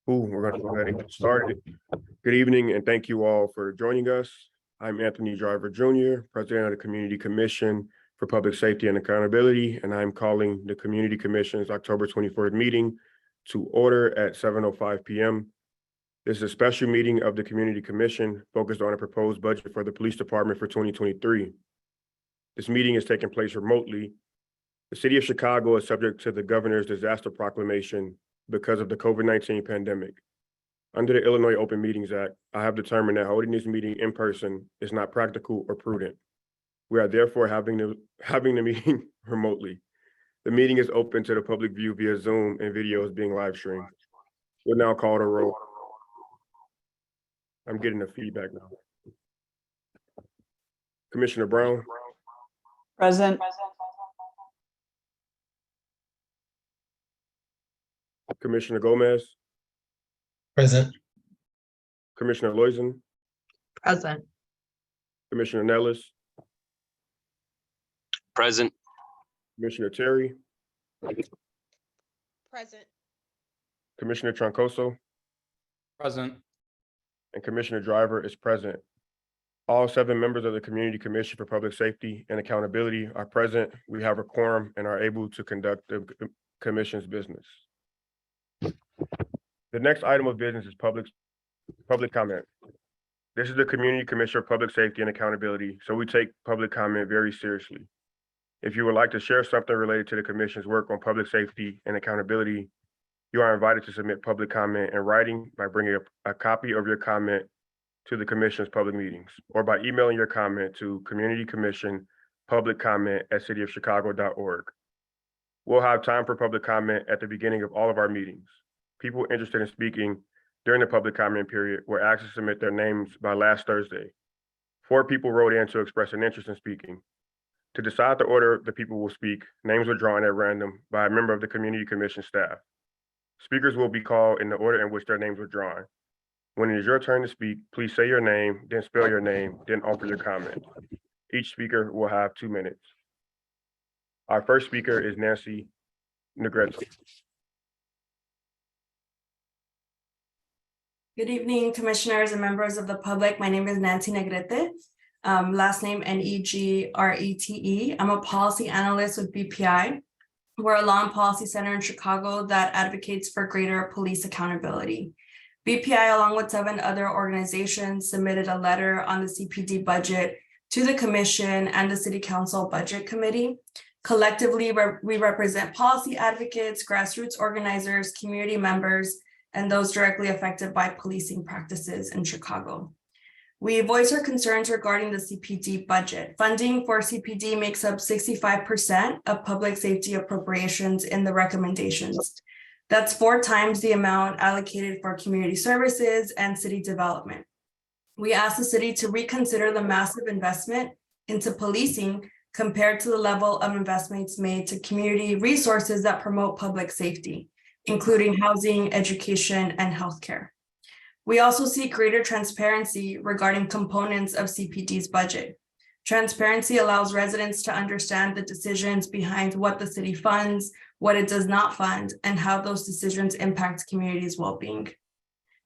Cool, we're going to go ahead and get started. Good evening, and thank you all for joining us. I'm Anthony Driver Jr., President of the Community Commission for Public Safety and Accountability, and I'm calling the Community Commission's October 24th meeting to order at 7:05 p.m. This is a special meeting of the Community Commission focused on a proposed budget for the Police Department for 2023. This meeting is taking place remotely. The City of Chicago is subject to the Governor's disaster proclamation because of the COVID-19 pandemic. Under the Illinois Open Meetings Act, I have determined that holding this meeting in person is not practical or prudent. We are therefore having the meeting remotely. The meeting is open to the public view via Zoom and video is being live streamed. We'll now call the roll. I'm getting the feedback now. Commissioner Brown. Present. Commissioner Gomez. Present. Commissioner Loizen. Present. Commissioner Nellis. Present. Commissioner Terry. Present. Commissioner Troncoso. Present. And Commissioner Driver is present. All 7 members of the Community Commission for Public Safety and Accountability are present. We have a quorum and are able to conduct the Commission's business. The next item of business is public comment. This is the Community Commission for Public Safety and Accountability, so we take public comment very seriously. If you would like to share something related to the Commission's work on public safety and accountability, you are invited to submit public comment in writing by bringing a copy of your comment to the Commission's public meetings, or by emailing your comment to CommunityCommissionPublicComment@cityofchicago.org. We'll have time for public comment at the beginning of all of our meetings. People interested in speaking during the public comment period were asked to submit their names by last Thursday. 4 people wrote in to express an interest in speaking. To decide the order the people will speak, names were drawn at random by a member of the Community Commission staff. Speakers will be called in the order in which their names were drawn. When it is your turn to speak, please say your name, then spell your name, then offer your comment. Each speaker will have 2 minutes. Our first speaker is Nancy Negrete. Good evening, commissioners and members of the public. My name is Nancy Negrete, last name Negrete. I'm a policy analyst with BPI. We're a law and policy center in Chicago that advocates for greater police accountability. BPI, along with 7 other organizations, submitted a letter on the CPD budget to the Commission and the City Council Budget Committee. Collectively, we represent policy advocates, grassroots organizers, community members, and those directly affected by policing practices in Chicago. We voice our concerns regarding the CPD budget. Funding for CPD makes up 65% of public safety appropriations in the recommendations. That's 4 times the amount allocated for community services and city development. We ask the city to reconsider the massive investment into policing compared to the level of investments made to community resources that promote public safety, including housing, education, and healthcare. We also seek greater transparency regarding components of CPD's budget. Transparency allows residents to understand the decisions behind what the city funds, what it does not fund, and how those decisions impact communities' well-being.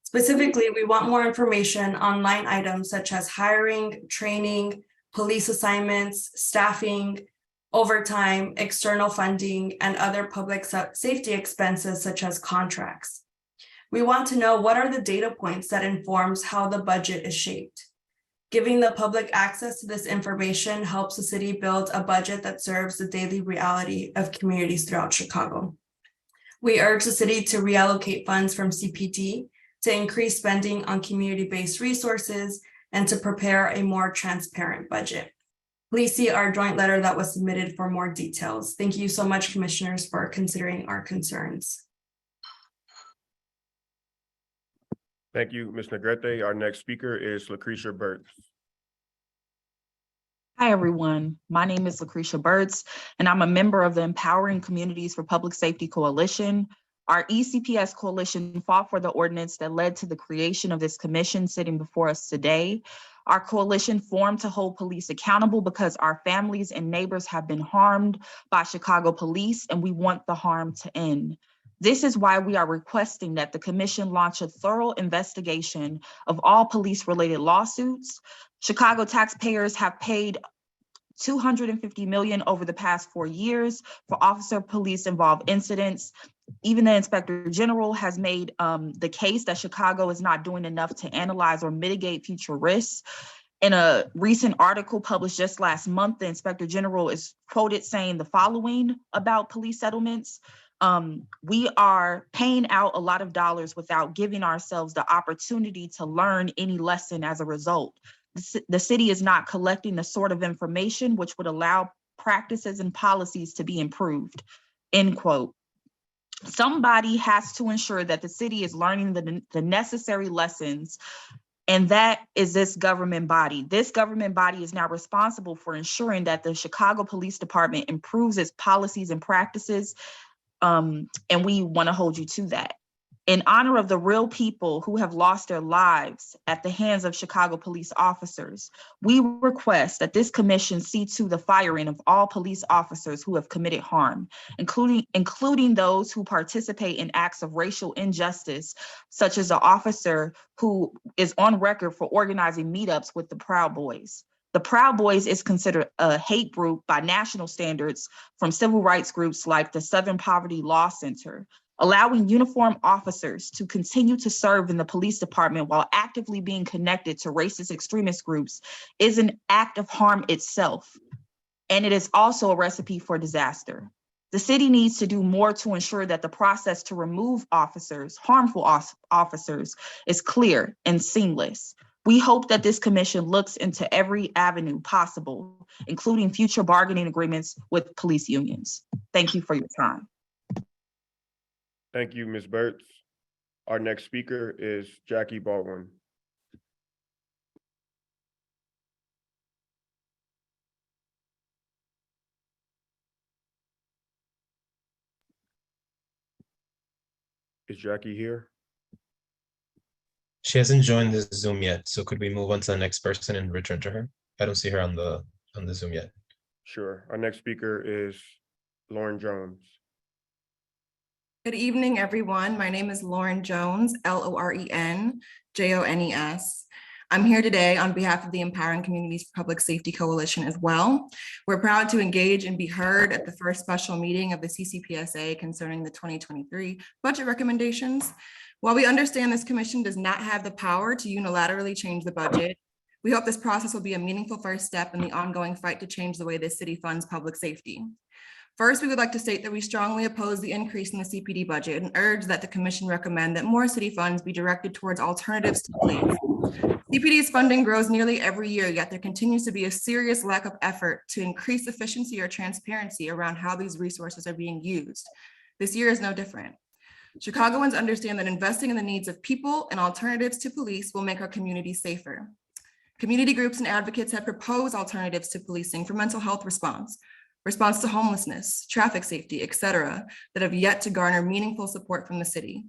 Specifically, we want more information on line items such as hiring, training, police assignments, staffing, overtime, external funding, and other public safety expenses such as contracts. We want to know what are the data points that informs how the budget is shaped. Giving the public access to this information helps the city build a budget that serves the daily reality of communities throughout Chicago. We urge the city to reallocate funds from CPD to increase spending on community-based resources and to prepare a more transparent budget. Please see our joint letter that was submitted for more details. Thank you so much, commissioners, for considering our concerns. Thank you, Ms. Negrete. Our next speaker is Lucretia Burtz. Hi, everyone. My name is Lucretia Burtz, and I'm a member of the Empowering Communities for Public Safety Coalition. Our ECPS coalition fought for the ordinance that led to the creation of this commission sitting before us today. Our coalition formed to hold police accountable because our families and neighbors have been harmed by Chicago police, and we want the harm to end. This is why we are requesting that the commission launch a thorough investigation of all police-related lawsuits. Chicago taxpayers have paid $250 million over the past 4 years for officer police involved incidents. Even the Inspector General has made the case that Chicago is not doing enough to analyze or mitigate future risks. In a recent article published just last month, the Inspector General is quoted saying the following about police settlements. We are paying out a lot of dollars without giving ourselves the opportunity to learn any lesson as a result. The city is not collecting the sort of information which would allow practices and policies to be improved, end quote. Somebody has to ensure that the city is learning the necessary lessons, and that is this government body. This government body is now responsible for ensuring that the Chicago Police Department improves its policies and practices, and we want to hold you to that. In honor of the real people who have lost their lives at the hands of Chicago police officers, we request that this commission see to the firing of all police officers who have committed harm, including those who participate in acts of racial injustice, such as the officer who is on record for organizing meetups with the Proud Boys. The Proud Boys is considered a hate group by national standards from civil rights groups like the Southern Poverty Law Center. Allowing uniformed officers to continue to serve in the police department while actively being connected to racist extremist groups is an act of harm itself, and it is also a recipe for disaster. The city needs to do more to ensure that the process to remove officers, harmful officers, is clear and seamless. We hope that this commission looks into every avenue possible, including future bargaining agreements with police unions. Thank you for your time. Thank you, Ms. Burtz. Our next speaker is Jackie Baldwin. Is Jackie here? She hasn't joined the Zoom yet, so could we move on to the next person and return to her? I don't see her on the Zoom yet. Sure. Our next speaker is Lauren Jones. Good evening, everyone. My name is Lauren Jones, LOREN-JONES. I'm here today on behalf of the Empowering Communities for Public Safety Coalition as well. We're proud to engage and be heard at the first special meeting of the CCPSA concerning the 2023 budget recommendations. While we understand this commission does not have the power to unilaterally change the budget, we hope this process will be a meaningful first step in the ongoing fight to change the way this city funds public safety. First, we would like to state that we strongly oppose the increase in the CPD budget and urge that the commission recommend that more city funds be directed towards alternatives to police. CPD's funding grows nearly every year, yet there continues to be a serious lack of effort to increase efficiency or transparency around how these resources are being used. This year is no different. Chicagoans understand that investing in the needs of people and alternatives to police will make our communities safer. Community groups and advocates have proposed alternatives to policing for mental health response to homelessness, traffic safety, etc., that have yet to garner meaningful support from the city.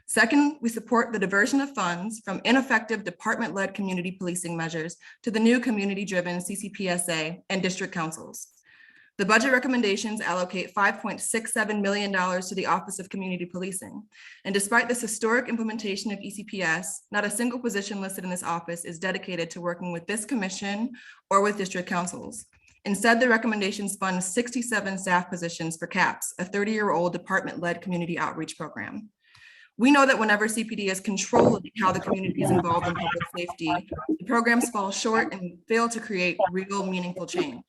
Second, we support the diversion of funds from ineffective department-led community policing measures to the new community-driven CCPSA and district councils. The budget recommendations allocate $5.67 million to the Office of Community Policing. And despite this historic implementation of ECPS, not a single position listed in this office is dedicated to working with this commission or with district councils. Instead, the recommendations fund 67 staff positions for CAPS, a 30-year-old department-led community outreach program. We know that whenever CPD is controlling how the community is involved in public safety, the programs fall short and fail to create real meaningful change.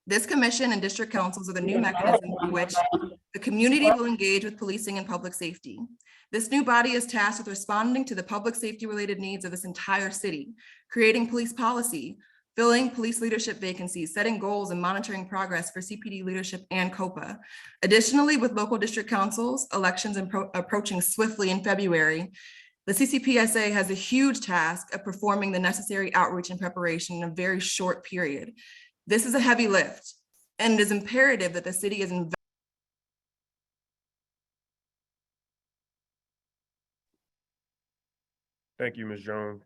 This commission and district councils are the new mechanism through which the community will engage with policing and public safety. This new body is tasked with responding to the public safety related needs of this entire city, creating police policy, filling police leadership vacancies, setting goals and monitoring progress for CPD leadership and COPA. Additionally, with local district councils, elections approaching swiftly in February, the CCPSA has a huge task of performing the necessary outreach and preparation in a very short period. This is a heavy lift, and it is imperative that the city is investing. Thank you, Ms. Jones.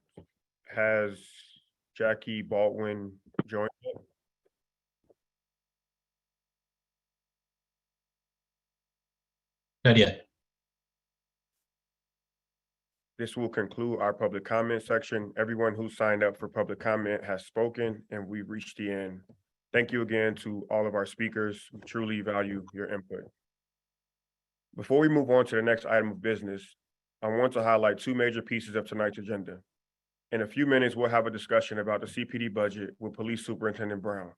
Has Jackie Baldwin joined us? Not yet. This will conclude our public comment section. Everyone who signed up for public comment has spoken, and we've reached the end. Thank you again to all of our speakers. We truly value your input. Before we move on to the next item of business, I want to highlight two major pieces of tonight's agenda. In a few minutes, we'll have a discussion about the CPD budget with Police Superintendent Brown.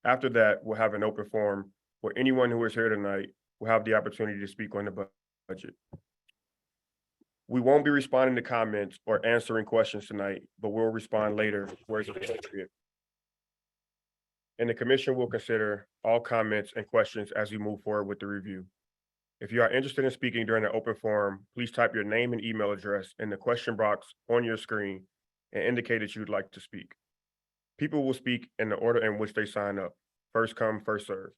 After that, we'll have an open forum where anyone who is here tonight will have the opportunity to speak on the budget. We won't be responding to comments or answering questions tonight, but we'll respond later where it's appropriate. And the commission will consider all comments and questions as we move forward with the review. If you are interested in speaking during the open forum, please type your name and email address in the question box on your screen and indicate that you'd like to speak. People will speak in the order in which they sign up. First come, first serve.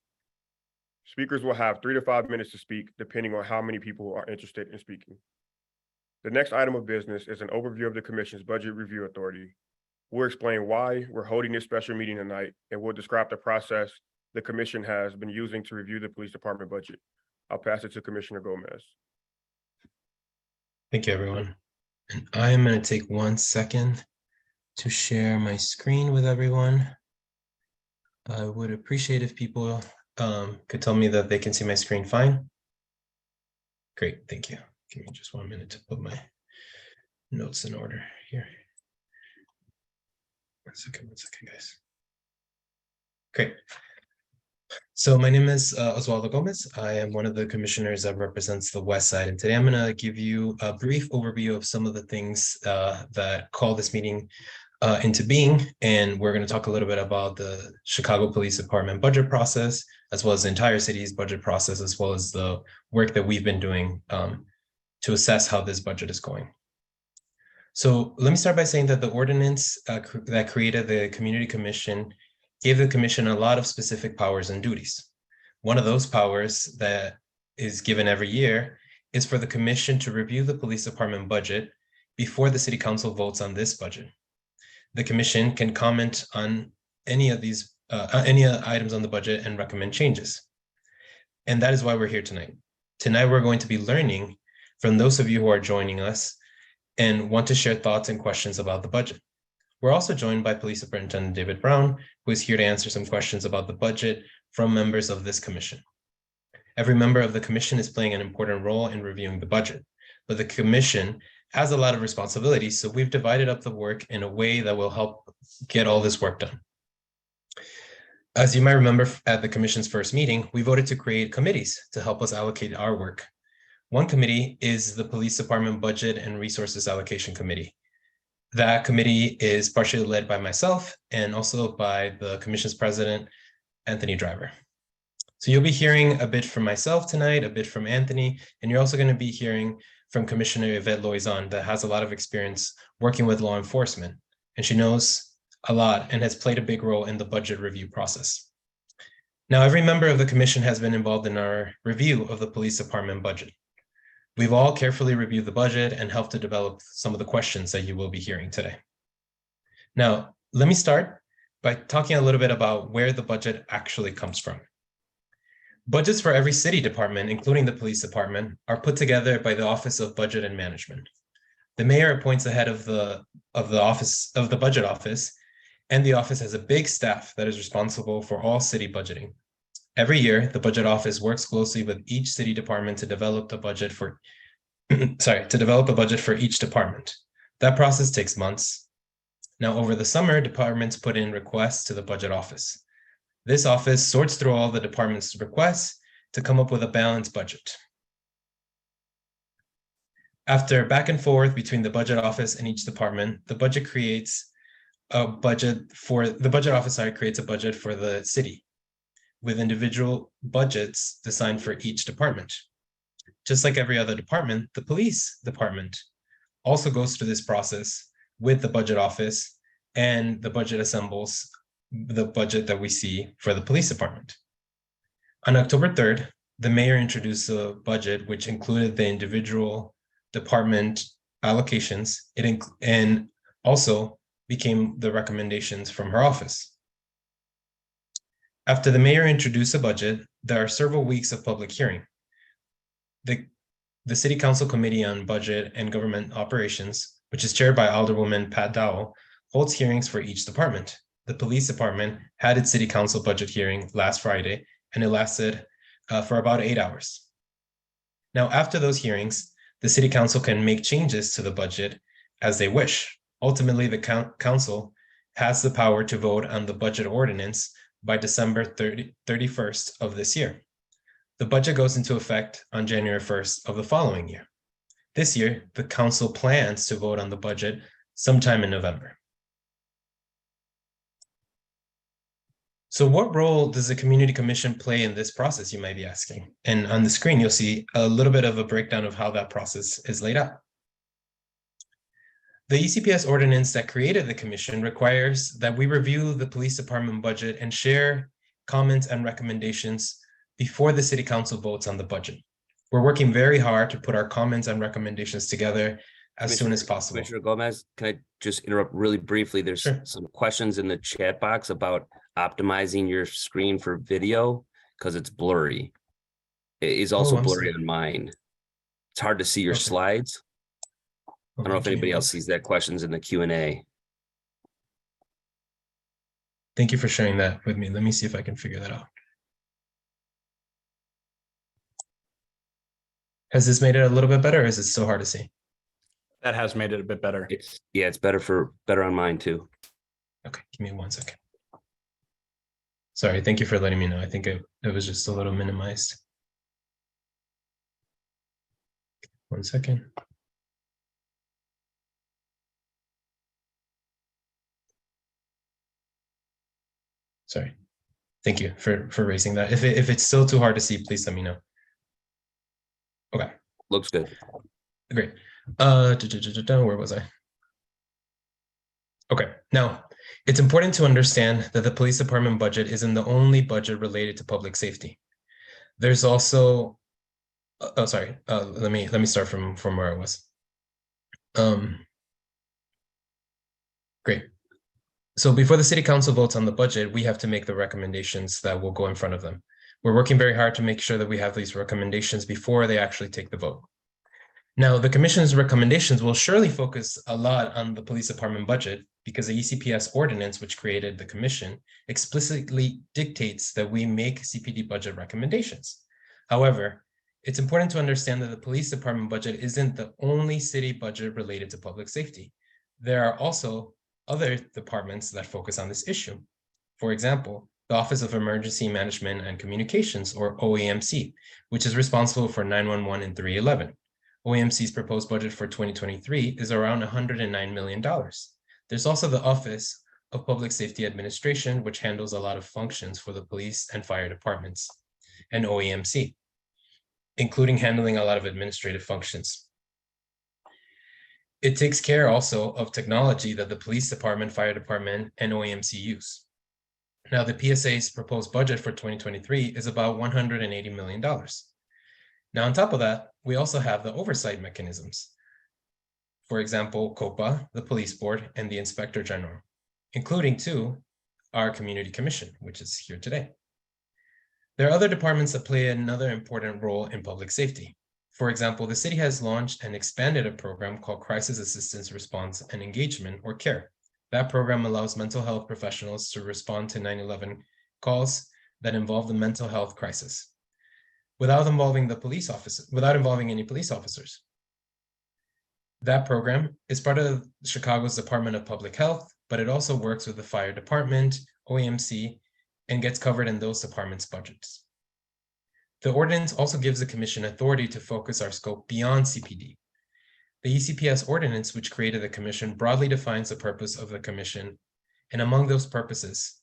Speakers will have 3 to 5 minutes to speak, depending on how many people are interested in speaking. The next item of business is an overview of the Commission's Budget Review Authority. We'll explain why we're holding this special meeting tonight, and we'll describe the process the Commission has been using to review the Police Department budget. I'll pass it to Commissioner Gomez. Thank you, everyone. And I am going to take 1 second to share my screen with everyone. I would appreciate if people could tell me that they can see my screen fine. Great, thank you. Give me just 1 minute to put my notes in order here. One second, guys. Great. So my name is Oswaldo Gomez. I am one of the commissioners that represents the West Side. And today I'm going to give you a brief overview of some of the things that call this meeting into being. And we're going to talk a little bit about the Chicago Police Department budget process, as well as the entire city's budget process, as well as the work that we've been doing to assess how this budget is going. So let me start by saying that the ordinance that created the Community Commission gave the Commission a lot of specific powers and duties. One of those powers that is given every year is for the Commission to review the Police Department budget before the City Council votes on this budget. The Commission can comment on any of these, any items on the budget and recommend changes. And that is why we're here tonight. Tonight, we're going to be learning from those of you who are joining us and want to share thoughts and questions about the budget. We're also joined by Police Superintendent David Brown, who is here to answer some questions about the budget from members of this commission. Every member of the commission is playing an important role in reviewing the budget, but the commission has a lot of responsibilities, so we've divided up the work in a way that will help get all this work done. As you might remember at the commission's first meeting, we voted to create committees to help us allocate our work. One committee is the Police Department Budget and Resources Allocation Committee. That committee is partially led by myself and also by the commission's president, Anthony Driver. So you'll be hearing a bit from myself tonight, a bit from Anthony, and you're also going to be hearing from Commissioner Yvette Loizon that has a lot of experience working with law enforcement, and she knows a lot and has played a big role in the budget review process. Now, every member of the commission has been involved in our review of the police department budget. We've all carefully reviewed the budget and helped to develop some of the questions that you will be hearing today. Now, let me start by talking a little bit about where the budget actually comes from. Budgets for every city department, including the police department, are put together by the Office of Budget and Management. The mayor appoints the head of the budget office, and the office has a big staff that is responsible for all city budgeting. Every year, the budget office works closely with each city department to develop the budget for, each department. That process takes months. Now, over the summer, departments put in requests to the budget office. This office sorts through all the department's requests to come up with a balanced budget. After back and forth between the budget office and each department, the budget office creates a budget for the city, with individual budgets designed for each department. Just like every other department, the police department also goes through this process with the budget office, and the budget assembles the budget that we see for the police department. On October 3rd, the mayor introduced a budget which included the individual department allocations and also became the recommendations from her office. After the mayor introduced a budget, there are several weeks of public hearing. the City Council Committee on Budget and Government Operations, which is chaired by Alderwoman Pat Dowell, holds hearings for each department. The police department had its City Council budget hearing last Friday, and it lasted for about 8 hours. Now, after those hearings, the City Council can make changes to the budget as they wish. Ultimately, the council has the power to vote on the budget ordinance by December 31st of this year. The budget goes into effect on January 1st of the following year. This year, the council plans to vote on the budget sometime in November. So what role does the Community Commission play in this process, you might be asking? And on the screen, you'll see a little bit of a breakdown of how that process is laid out. The ECPS ordinance that created the commission requires that we review the police department budget and share comments and recommendations before the City Council votes on the budget. We're working very hard to put our comments and recommendations together as soon as possible. Commissioner Gomez, can I just interrupt really briefly? There's Sure. some questions in the chat box about optimizing your screen for video because it's blurry. It is also I'm blurry sorry. on mine. It's hard to see your Okay. slides. I don't know if Okay, anybody well, else sees that questions in the Q&A. Thank you for sharing that with me. Let me see if I can figure that out. Has this made it a little bit better, or is it still hard to see? That has made it a bit better. It's better on mine too. Okay, give me 1 second. Sorry, thank you for letting me know. I think it was just a little minimized. 1 second. Sorry. Thank you for raising that. If it's still too hard to see, please let me know. Okay, Looks good. great. Where was I? Okay, now it's important to understand that the police department budget isn't the only budget related to public safety. There's also, let me start from where I was. Great. So before the City Council votes on the budget, we have to make the recommendations that will go in front of them. We're working very hard to make sure that we have these recommendations before they actually take the vote. Now, the Commission's recommendations will surely focus a lot on the police department budget because the ECPS ordinance, which created the Commission, explicitly dictates that we make CPD budget recommendations. However, it's important to understand that the police department budget isn't the only city budget related to public safety. There are also other departments that focus on this issue. For example, the Office of Emergency Management and Communications, or OEMC, which is responsible for 911 and 311. OEMC's proposed budget for 2023 is around $109 million. There's also the Office of Public Safety Administration, which handles a lot of functions for the police and fire departments, and OEMC, including handling a lot of administrative functions. It takes care also of technology that the police department, fire department, and OEMC use. Now, the PSA's proposed budget for 2023 is about $180 million. Now, on top of that, we also have the oversight mechanisms. For example, COPA, the Police Board, and the Inspector General, including our Community Commission, which is here today. There are other departments that play another important role in public safety. For example, the city has launched and expanded a program called Crisis Assistance Response and Engagement, or CARE. That program allows mental health professionals to respond to 911 calls that involve the mental health crisis without involving any police officers. That program is part of Chicago's Department of Public Health, but it also works with the fire department, OEMC, and gets covered in those departments' budgets. The ordinance also gives the Commission authority to focus our scope beyond CPD. The ECPS ordinance, which created the Commission, broadly defines the purpose of the Commission, and among those purposes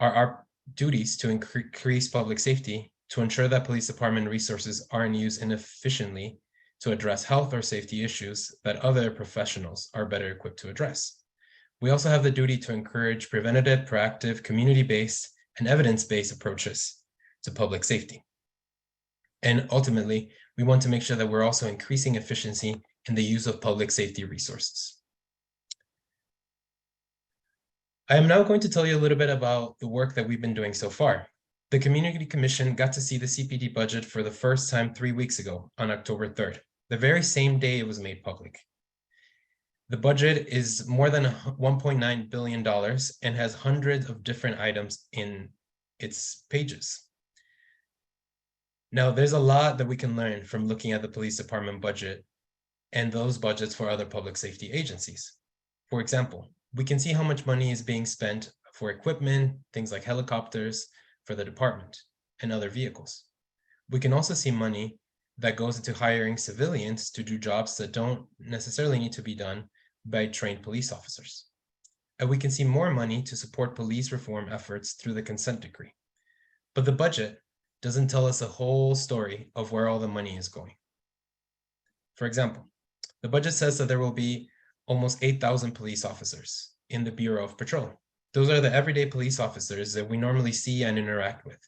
are our duties to increase public safety, to ensure that police department resources aren't used inefficiently to address health or safety issues that other professionals are better equipped to address. We also have the duty to encourage preventative, proactive, community-based, and evidence-based approaches to public safety. And ultimately, we want to make sure that we're also increasing efficiency in the use of public safety resources. I am now going to tell you a little bit about the work that we've been doing so far. The Community Commission got to see the CPD budget for the first time 3 weeks ago on October 3rd, the very same day it was made public. The budget is more than $1.9 billion and has hundreds of different items in its pages. Now, there's a lot that we can learn from looking at the police department budget and those budgets for other public safety agencies. For example, we can see how much money is being spent for equipment, things like helicopters for the department and other vehicles. We can also see money that goes into hiring civilians to do jobs that don't necessarily need to be done by trained police officers. And we can see more money to support police reform efforts through the consent decree. But the budget doesn't tell us a whole story of where all the money is going. For example, the budget says that there will be almost 8,000 police officers in the Bureau of Patrol. Those are the everyday police officers that we normally see and interact with.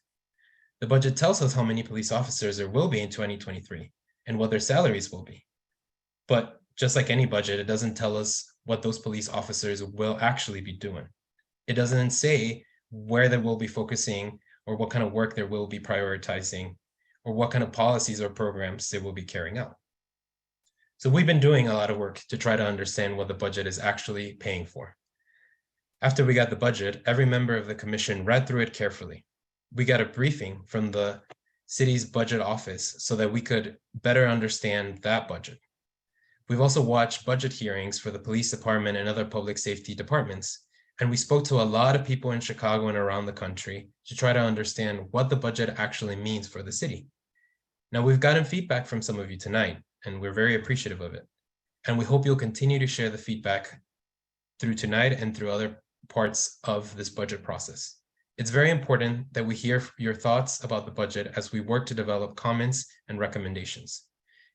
The budget tells us how many police officers there will be in 2023 and what their salaries will be. But just like any budget, it doesn't tell us what those police officers will actually be doing. It doesn't say where they will be focusing or what kind of work they will be prioritizing or what kind of policies or programs they will be carrying out. So we've been doing a lot of work to try to understand what the budget is actually paying for. After we got the budget, every member of the commission read through it carefully. We got a briefing from the city's budget office so that we could better understand that budget. We've also watched budget hearings for the police department and other public safety departments, and we spoke to a lot of people in Chicago and around the country to try to understand what the budget actually means for the city. Now, we've gotten feedback from some of you tonight, and we're very appreciative of it. And we hope you'll continue to share the feedback through tonight and through other parts of this budget process. It's very important that we hear your thoughts about the budget as we work to develop comments and recommendations.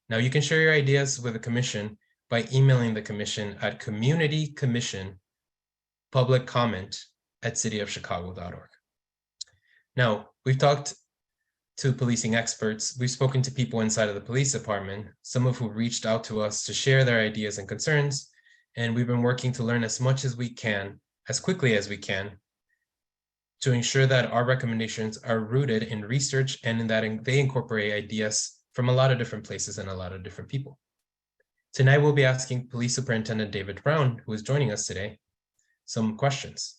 Now, you can share your ideas with the commission by emailing the commission at CommunityCommissionPublicComment@cityofchicago.org. Now, we've talked to policing experts. We've spoken to people inside of the police department, some of who reached out to us to share their ideas and concerns. And we've been working to learn as much as we can, as quickly as we can, to ensure that our recommendations are rooted in research and in that they incorporate ideas from a lot of different places and a lot of different people. Tonight, we'll be asking Police Superintendent David Brown, who is joining us today, some questions.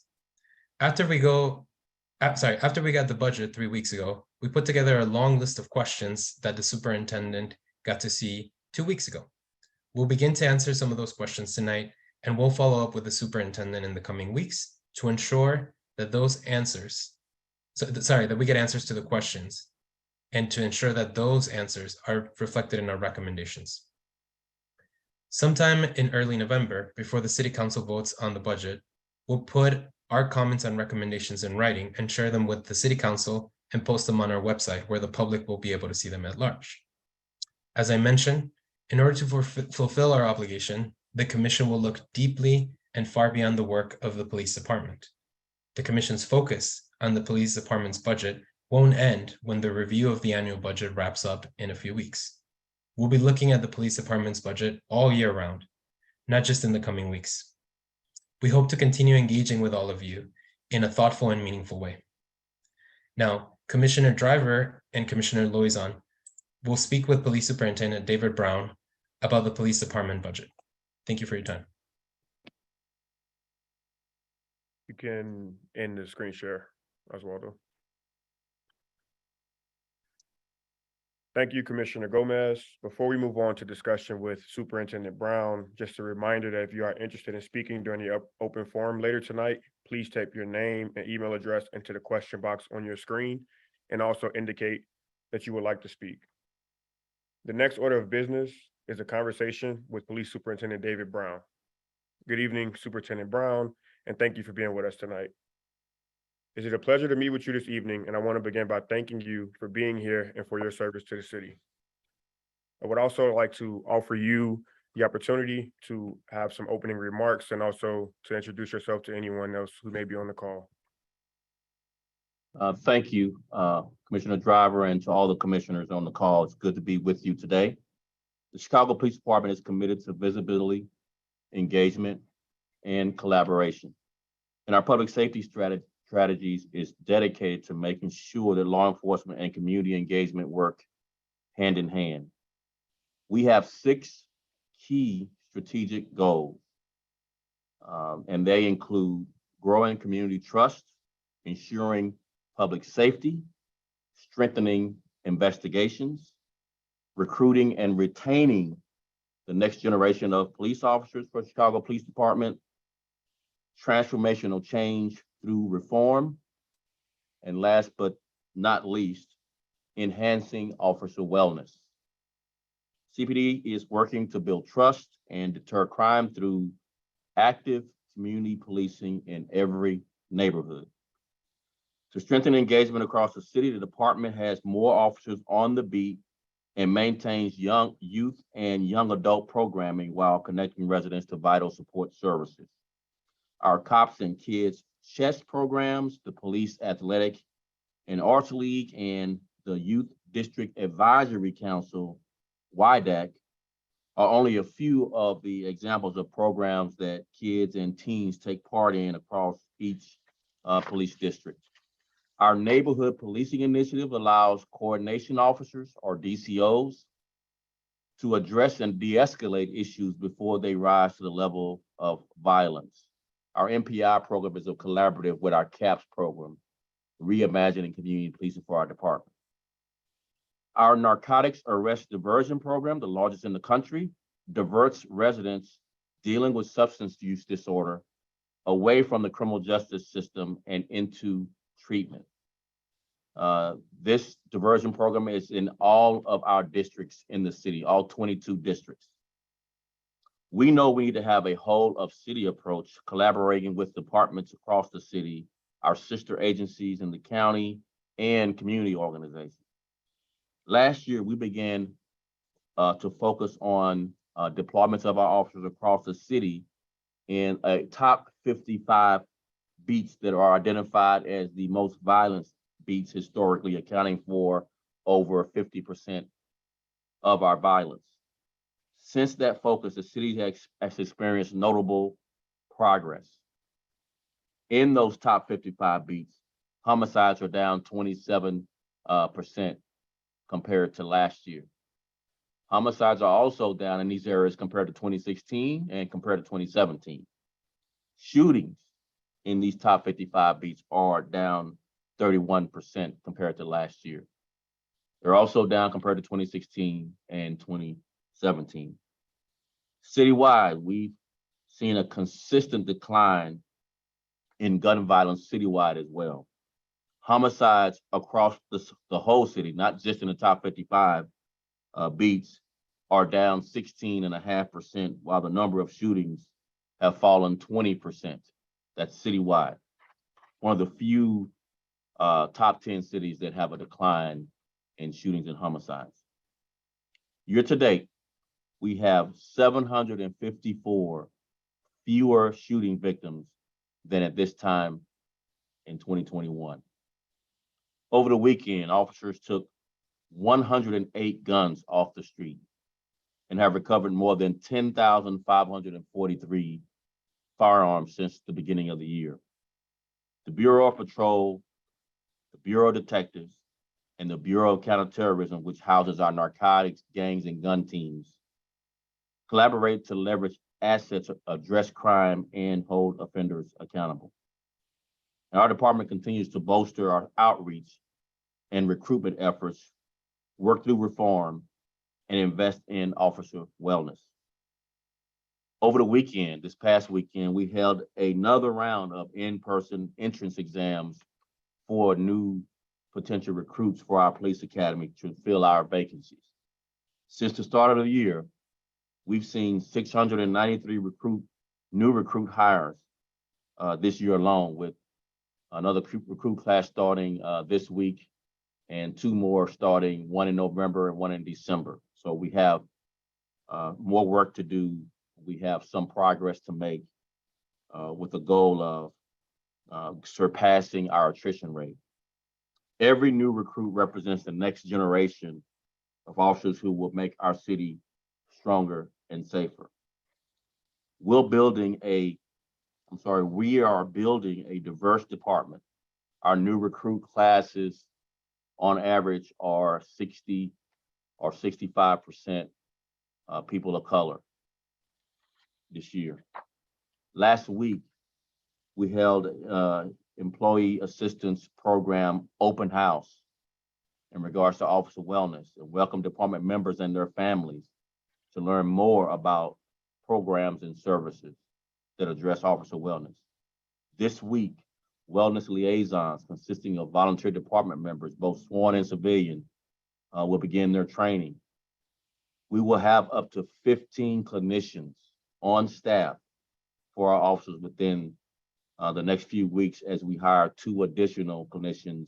After we got the budget 3 weeks ago, we put together a long list of questions that the superintendent got to see 2 weeks ago. We'll begin to answer some of those questions tonight, and we'll follow up with the superintendent in the coming weeks to ensure that that we get answers to the questions and to ensure that those answers are reflected in our recommendations. Sometime in early November, before the City Council votes on the budget, we'll put our comments and recommendations in writing and share them with the City Council and post them on our website where the public will be able to see them at large. As I mentioned, in order to fulfill our obligation, the Commission will look deeply and far beyond the work of the police department. The Commission's focus on the police department's budget won't end when the review of the annual budget wraps up in a few weeks. We'll be looking at the police department's budget all year round, not just in the coming weeks. We hope to continue engaging with all of you in a thoughtful and meaningful way. Now, Commissioner Driver and Commissioner Loizon will speak with Police Superintendent David Brown about the police department budget. Thank you for your time. You can end the screen share, Oswaldo. Thank you, Commissioner Gomez. Before we move on to discussion with Superintendent Brown, just a reminder that if you are interested in speaking during the open forum later tonight, please type your name and email address into the question box on your screen and also indicate that you would like to speak. The next order of business is a conversation with Police Superintendent David Brown. Good evening, Superintendent Brown, and thank you for being with us tonight. It is a pleasure to meet with you this evening, and I want to begin by thanking you for being here and for your service to the city. I would also like to offer you the opportunity to have some opening remarks and also to introduce yourself to anyone else who may be on the call. Thank you, Commissioner Driver, and to all the commissioners on the call. It's good to be with you today. The Chicago Police Department is committed to visibility, engagement, and collaboration. In our public safety strategies is dedicated to making sure that law enforcement and community engagement work hand in hand. We have 6 key strategic goals, and they include growing community trust, ensuring public safety, strengthening investigations, recruiting and retaining the next generation of police officers for Chicago Police Department, transformational change through reform, and last but not least, enhancing officer wellness. CPD is working to build trust and deter crime through active community policing in every neighborhood. To strengthen engagement across the city, the department has more officers on the beat and maintains youth and young adult programming while connecting residents to vital support services. Our Cops and Kids chess programs, the Police Athletic and Arts League, and the Youth District Advisory Council, YDAC, are only a few of the examples of programs that kids and teens take part in across each police district. Our neighborhood policing initiative allows coordination officers, or DCOs, to address and de-escalate issues before they rise to the level of violence. Our MPI program is a collaborative with our CAPS program, Reimagining Community Policing for our department. Our narcotics arrest diversion program, the largest in the country, diverts residents dealing with substance use disorder away from the criminal justice system and into treatment. This diversion program is in all of our districts in the city, all 22 districts. We know we need to have a whole of city approach, collaborating with departments across the city, our sister agencies in the county, and community organizations. Last year, we began to focus on deployments of our officers across the city in a top 55 beats that are identified as the most violent beats historically, accounting for over 50% of our violence. Since that focus, the city has experienced notable progress. In those top 55 beats, homicides are down 27% compared to last year. Homicides are also down in these areas compared to 2016 and compared to 2017. Shootings in these top 55 beats are down 31% compared to last year. They're also down compared to 2016 and 2017. Citywide, we've seen a consistent decline in gun violence citywide as well. Homicides across the whole city, not just in the top 55 beats, are down 16.5%, while the number of shootings have fallen 20%. That's citywide. One of the few top 10 cities that have a decline in shootings and homicides. Year to date, we have 754 fewer shooting victims than at this time in 2021. Over the weekend, officers took 108 guns off the street and have recovered more than 10,543 firearms since the beginning of the year. The Bureau of Patrol, the Bureau of Detectives, and the Bureau of Counterterrorism, which houses our narcotics, gangs, and gun teams, collaborate to leverage assets, address crime, and hold offenders accountable. And our department continues to bolster our outreach and recruitment efforts, work through reform, and invest in officer wellness. Over the weekend, this past weekend, we held another round of in-person entrance exams for new potential recruits for our police academy to fill our vacancies. Since the start of the year, we've seen 693 new recruit hires this year alone, with another recruit class starting this week and 2 more starting, 1 in November and 1 in December. So we have more work to do. We have some progress to make with the goal of surpassing our attrition rate. Every new recruit represents the next generation of officers who will make our city stronger and safer. We are building a diverse department Our new recruit classes on average are 60 or 65% people of color this year. Last week, we held employee assistance program open house in regards to officer wellness and welcome department members and their families to learn more about programs and services that address officer wellness. This week, wellness liaisons consisting of volunteer department members, both sworn and civilian, will begin their training. We will have up to 15 clinicians on staff for our officers within the next few weeks as we hire 2 additional clinicians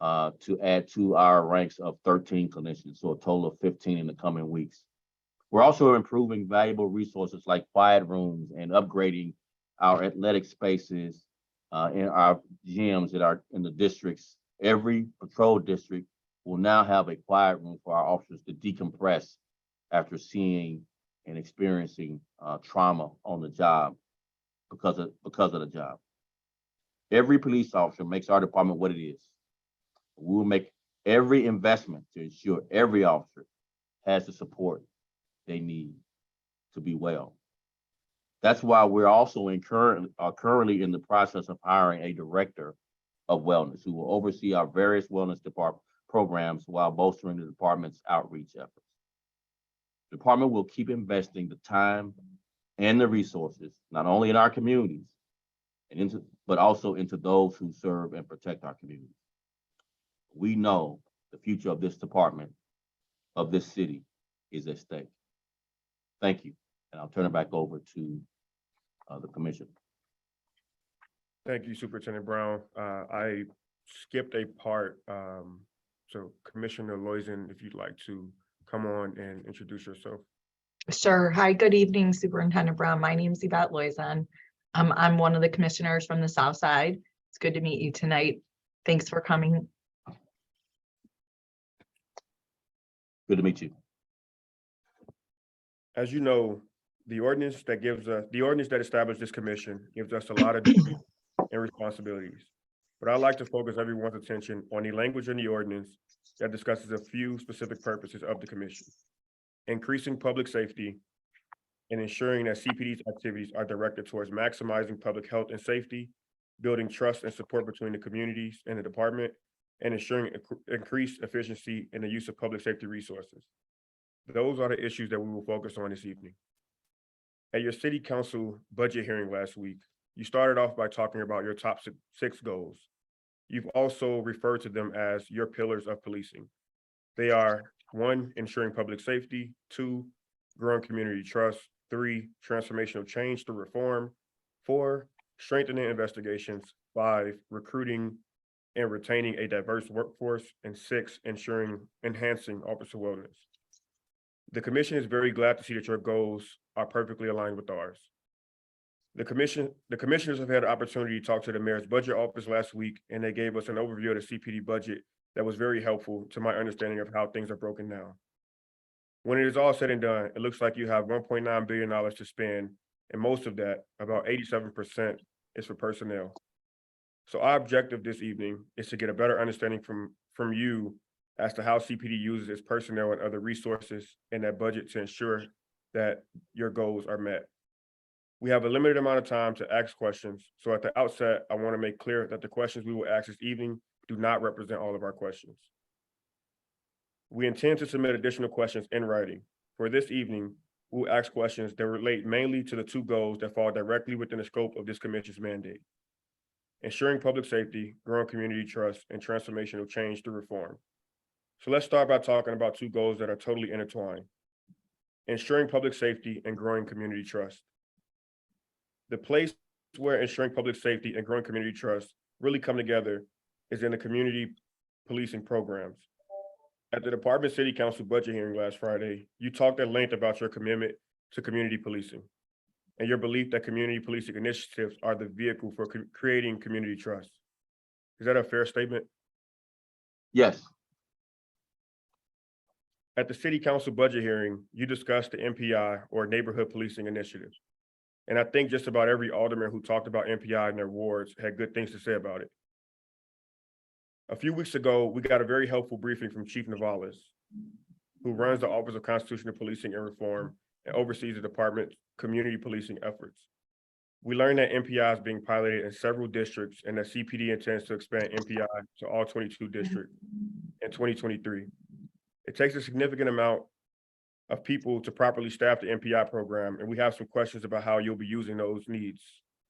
to add to our ranks of 13 clinicians, so a total of 15 in the coming weeks. We're also improving valuable resources like quiet rooms and upgrading our athletic spaces in our gyms in the districts. Every patrol district will now have a quiet room for our officers to decompress after seeing and experiencing trauma on the job because of the job. Every police officer makes our department what it is. We will make every investment to ensure every officer has the support they need to be well. That's why we're also currently in the process of hiring a director of wellness who will oversee our various wellness programs while bolstering the department's outreach efforts. The department will keep investing the time and the resources, not only in our communities, but also into those who serve and protect our communities. We know the future of this department, of this city, is at stake. Thank you, and I'll turn it back over to the commission. Thank you, Superintendent Brown. I skipped a part, so Commissioner Loizan, if you'd like to come on and introduce yourself. Sure. Hi, good evening, Superintendent Brown. My name is Yvette Loizan. I'm one of the commissioners from the South Side. It's good to meet you tonight. Thanks for coming. Good to meet you. As you know, the ordinance that established this commission gives us a lot of duties and responsibilities. But I'd like to focus everyone's attention on the language in the ordinance that discusses a few specific purposes of the commission: increasing public safety and ensuring that CPD's activities are directed towards maximizing public health and safety, building trust and support between the communities and the department, and ensuring increased efficiency in the use of public safety resources. Those are the issues that we will focus on this evening. At your city council budget hearing last week, you started off by talking about your top 6 goals. You've also referred to them as your pillars of policing. They are 1, ensuring public safety; 2, growing community trust; 3, transformational change through reform; 4, strengthening investigations; 5, recruiting and retaining a diverse workforce; and 6, enhancing officer wellness. The commission is very glad to see that your goals are perfectly aligned with ours. The commissioners have had an opportunity to talk to the mayor's budget office last week, and they gave us an overview of the CPD budget that was very helpful to my understanding of how things are broken down. When it is all said and done, it looks like you have $1.9 billion to spend, and most of that, about 87%, is for personnel. So our objective this evening is to get a better understanding from you as to how CPD uses its personnel and other resources in that budget to ensure that your goals are met. We have a limited amount of time to ask questions, so at the outset, I want to make clear that the questions we will ask this evening do not represent all of our questions. We intend to submit additional questions in writing. For this evening, we'll ask questions that relate mainly to the 2 goals that fall directly within the scope of this commission's mandate: ensuring public safety, growing community trust, and transformational change through reform. So let's start by talking about 2 goals that are totally intertwined: ensuring public safety and growing community trust. The place where ensuring public safety and growing community trust really come together is in the community policing programs. At the Department City Council budget hearing last Friday, you talked at length about your commitment to community policing and your belief that community policing initiatives are the vehicle for creating community trust. Is that a fair statement? Yes. At the City Council budget hearing, you discussed the NPI, or Neighborhood Policing Initiative. And I think just about every alderman who talked about NPI in their wards had good things to say about it. A few weeks ago, we got a very helpful briefing from Chief Navalis, who runs the Office of Constitutional Policing and Reform and oversees the department's community policing efforts. We learned that MPI is being piloted in several districts and that CPD intends to expand MPI to all 22 districts in 2023. It takes a significant amount of people to properly staff the MPI program, and we have some questions about how you'll be using those needs,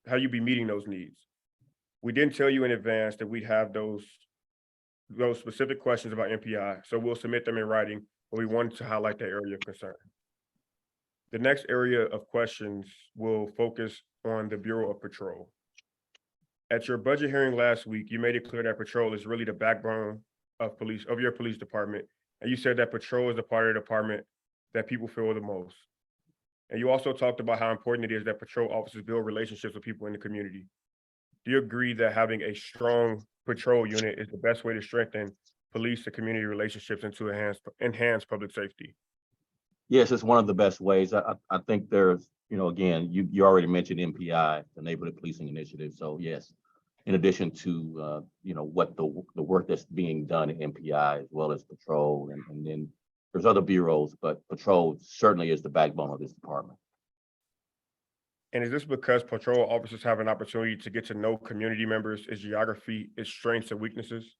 how you'll be meeting those needs. We didn't tell you in advance that we'd have those specific questions about MPI, so we'll submit them in writing, but we wanted to highlight that area of concern. The next area of questions will focus on the Bureau of Patrol. At your budget hearing last week, you made it clear that patrol is really the backbone of your police department, and you said that patrol is the part of the department that people feel the most. And you also talked about how important it is that patrol officers build relationships with people in the community. Do you agree that having a strong patrol unit is the best way to strengthen police and community relationships and to enhance public safety? Yes, it's one of the best ways. I think there's, again, you already mentioned MPI, the Neighborhood Policing Initiative. So yes, in addition to, what the work that's being done at MPI as well as patrol, and then there's other bureaus, but patrol certainly is the backbone of this department. And is this because patrol officers have an opportunity to get to know community members, its geography, its strengths and weaknesses,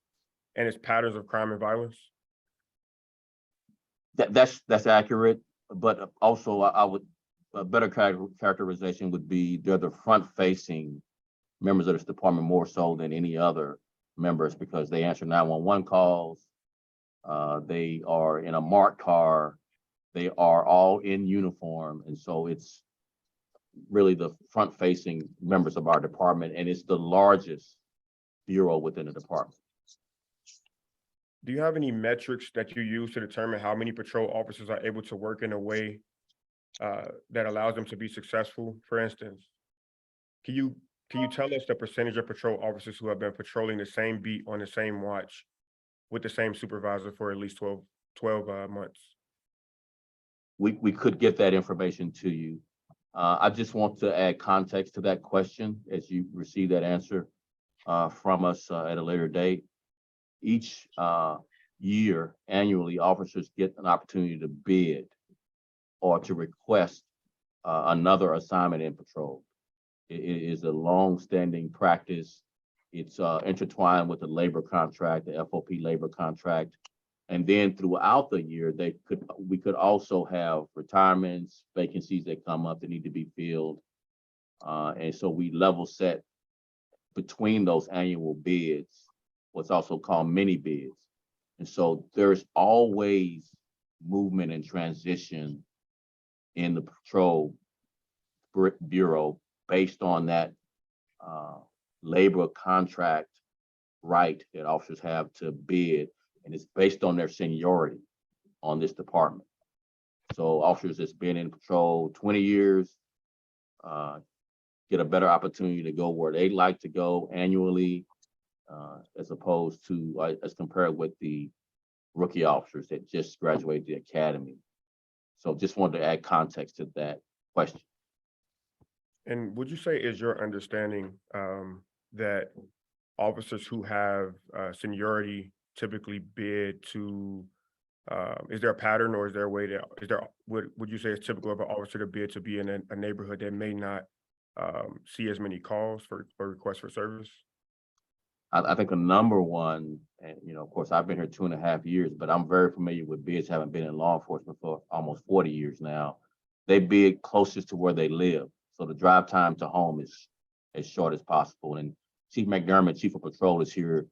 and its patterns of crime and violence? That's accurate, but also I would, a better characterization would be they're the front-facing members of this department more so than any other members, because they answer 911 calls. They are in a marked car. They are all in uniform, and so it's really the front-facing members of our department, and it's the largest bureau within the department. Do you have any metrics that you use to determine how many patrol officers are able to work in a way that allows them to be successful? For instance, can you tell us the percentage of patrol officers who have been patrolling the same beat on the same watch with the same supervisor for at least 12 months? We could get that information to you. I just want to add context to that question as you receive that answer from us at a later date. Each year, annually, officers get an opportunity to bid or to request another assignment in patrol. It is a long-standing practice. It's intertwined with the labor contract, the FOP labor contract. And then throughout the year, we could also have retirements, vacancies that come up that need to be filled. And so we level set between those annual bids, what's also called mini bids. And so there's always movement and transition in the patrol bureau based on that labor contract right that officers have to bid, and it's based on their seniority on this department. So officers that's been in patrol 20 years get a better opportunity to go where they'd like to go annually, as opposed to as compared with the rookie officers that just graduated the academy. So just wanted to add context to that question. And would you say is your understanding that officers who have seniority typically bid to, is there a pattern, or is there a way to, would you say it's typical of an officer to bid to be in a neighborhood that may not see as many calls for requests for service? I think the number one, and of course, I've been here 2.5 years, but I'm very familiar with bids, having been in law enforcement for almost 40 years now. They bid closest to where they live. So the drive time to home is as short as possible. And Chief McDermott, Chief of Patrol, is here.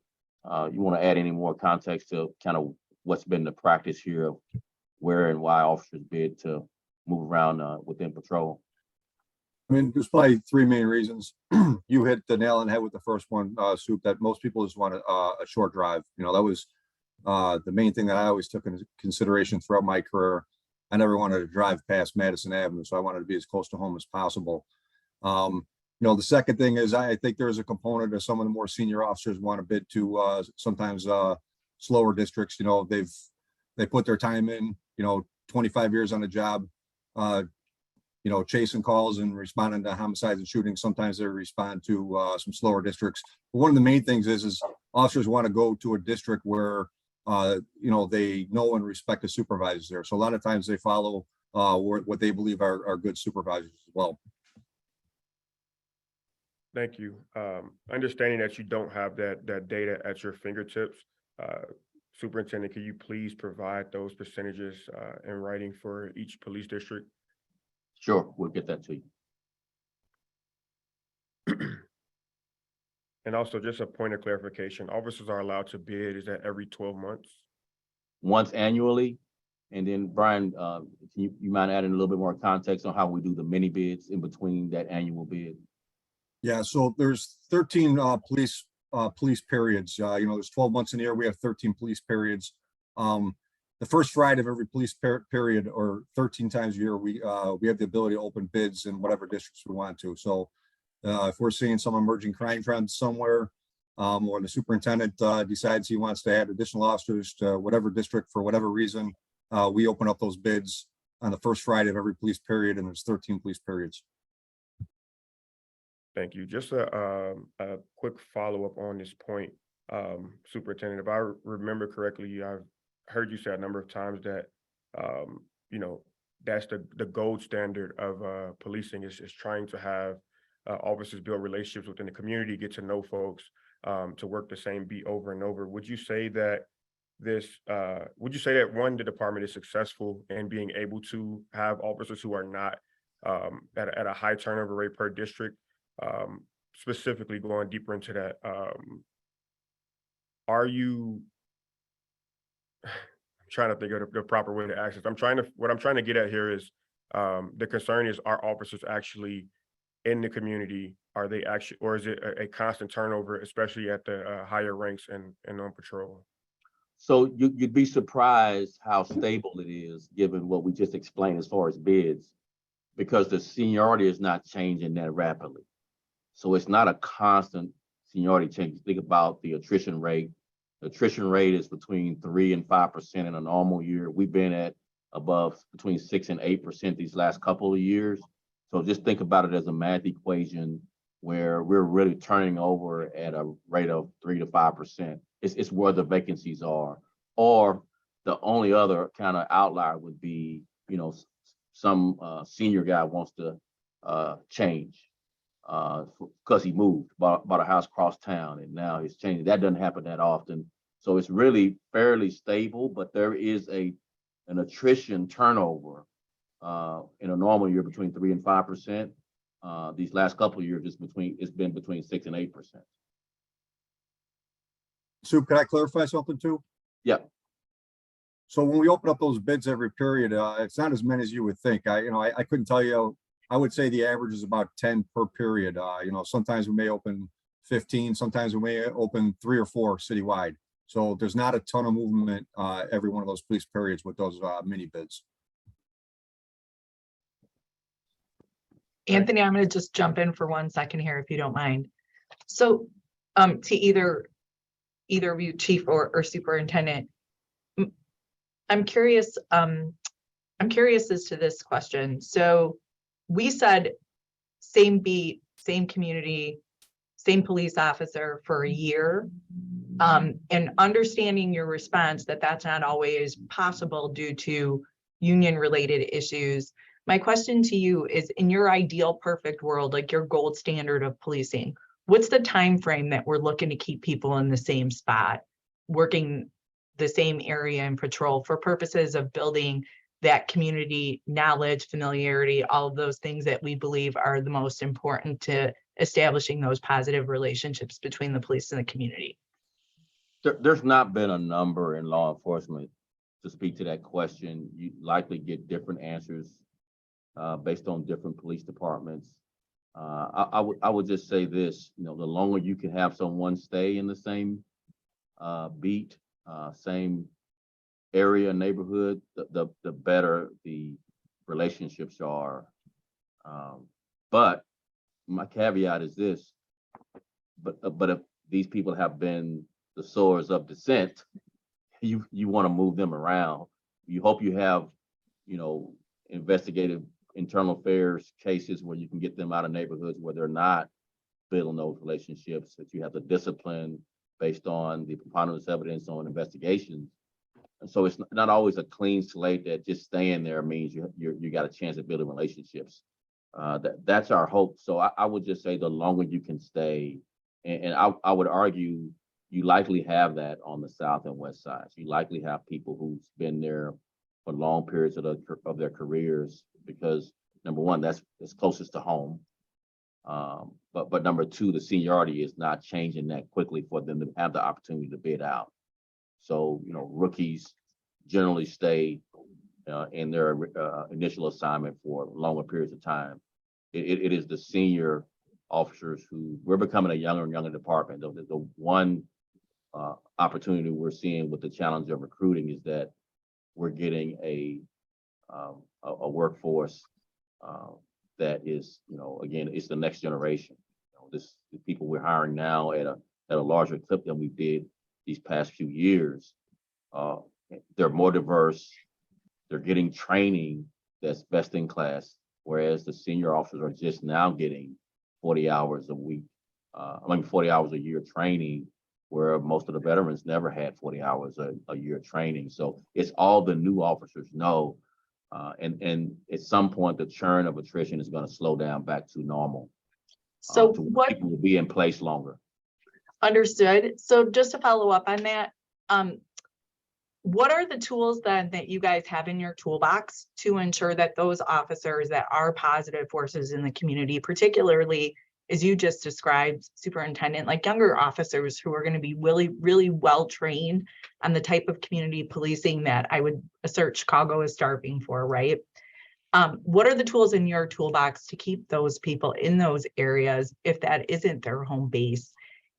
You want to add any more context to kind of what's been the practice here of where and why officers bid to move around within patrol? I mean, there's probably three main reasons. You hit the nail on the head with the first one, Soup, that most people just want a short drive. That was the main thing that I always took into consideration throughout my career. I never wanted to drive past Madison Avenue, so I wanted to be as close to home as possible. The second thing is I think there's a component of some of the more senior officers want to bid to sometimes slower districts. They put their time in, 25 years on the job, chasing calls and responding to homicides and shootings. Sometimes they respond to some slower districts. But one of the main things is officers want to go to a district where, you know, they know and respect the supervisors there. So a lot of times they follow what they believe are good supervisors as well. Thank you. Understanding that you don't have that data at your fingertips, Superintendent, can you please provide those percentages in writing for each police district? Sure, we'll get that to you. And also just a point of clarification, officers are allowed to bid, is that every 12 months? Once annually. And then Brian, you mind adding a little bit more context on how we do the mini bids in between that annual bid? Yeah, so there's 13 police periods. You know, there's 12 months in the year. We have 13 police periods. The first Friday of every police period, or 13 times a year, we have the ability to open bids in whatever districts we want to. So if we're seeing some emerging crime trends somewhere, or the superintendent decides he wants to add additional officers to whatever district for whatever reason, we open up those bids on the first Friday of every police period, and there's 13 police periods. Thank you. Just a quick follow-up on this point, Superintendent. If I remember correctly, I've heard you say a number of times that, you know, that's the gold standard of policing is trying to have officers build relationships within the community, get to know folks, to work the same beat over and over. Would you say that one, the department is successful in being able to have officers who are not at a high turnover rate per district? Specifically going deeper into that, are you, I'm trying to think of the proper way to ask this. What I'm trying to get at here is, the concern is, are officers actually in the community? Are they actually, or is it a constant turnover, especially at the higher ranks and on patrol? So you'd be surprised how stable it is, given what we just explained as far as bids, because the seniority is not changing that rapidly. So it's not a constant seniority change. Think about the attrition rate. The attrition rate is between 3% and 5% in a normal year. We've been at above between 6% and 8% these last couple of years. So just think about it as a math equation where we're really turning over at a rate of 3 to 5%. It's where the vacancies are. Or the only other kind of outlier would be, you know, some senior guy wants to change because he moved, bought a house across town, and now he's changing. That doesn't happen that often. So it's really fairly stable, but there is an attrition turnover in a normal year between 3 and 5%. These last couple of years, it's been between 6 and 8%. Soup, can I clarify something too? Yeah. So when we open up those bids every period, it's not as many as you would think. I couldn't tell you. I would say the average is about 10 per period. You know, sometimes we may open 15, sometimes we may open 3 or 4 citywide. So there's not a ton of movement every one of those police periods with those mini bids. Anthony, I'm going to just jump in for 1 second here, if you don't mind. So to either of you, chief or superintendent, I'm curious as to this question. So we said same beat, same community, same police officer for a year, and understanding your response that that's not always possible due to union related issues. My question to you is, in your ideal perfect world, like your gold standard of policing, what's the time frame that we're looking to keep people in the same spot, working the same area and patrol for purposes of building that community knowledge, familiarity, all of those things that we believe are the most important to establishing those positive relationships between the police and the community? There's not been a number in law enforcement to speak to that question. You likely get different answers based on different police departments. I would just say this, you know, the longer you can have someone stay in the same beat, same area, neighborhood, the better the relationships are. But my caveat is this, but if these people have been the sores of dissent, you want to move them around. You hope you have, you know, investigative internal affairs cases where you can get them out of neighborhoods where they're not building those relationships, that you have the discipline based on the preponderance evidence on investigations. And so it's not always a clean slate that just staying there means you got a chance at building relationships. That's our hope. So I would just say the longer you can stay, and I would argue you likely have that on the south and west sides. You likely have people who've been there for long periods of their careers because number one, that's closest to home. But number two, the seniority is not changing that quickly for them to have the opportunity to bid out. So, rookies generally stay in their initial assignment for longer periods of time. It is the senior officers who we're becoming a younger and younger department. The one opportunity we're seeing with the challenge of recruiting is that we're getting a workforce that is, again, it's the next generation. The people we're hiring now at a larger clip than we did these past few years. They're more diverse. They're getting training that's best in class, whereas the senior officers are just now getting 40 hours a week, 40 hours a year training, where most of the veterans never had 40 hours a year training. So it's all the new officers know. And at some point, the churn of attrition is going to slow down back to normal. So people will be in place longer. Understood. So just to follow up on that, what are the tools then that you guys have in your toolbox to ensure that those officers that are positive forces in the community, particularly as you just described, Superintendent, like younger officers who are going to be really, really well trained on the type of community policing that I would assert Chicago is starving for, right? What are the tools in your toolbox to keep those people in those areas if that isn't their home base?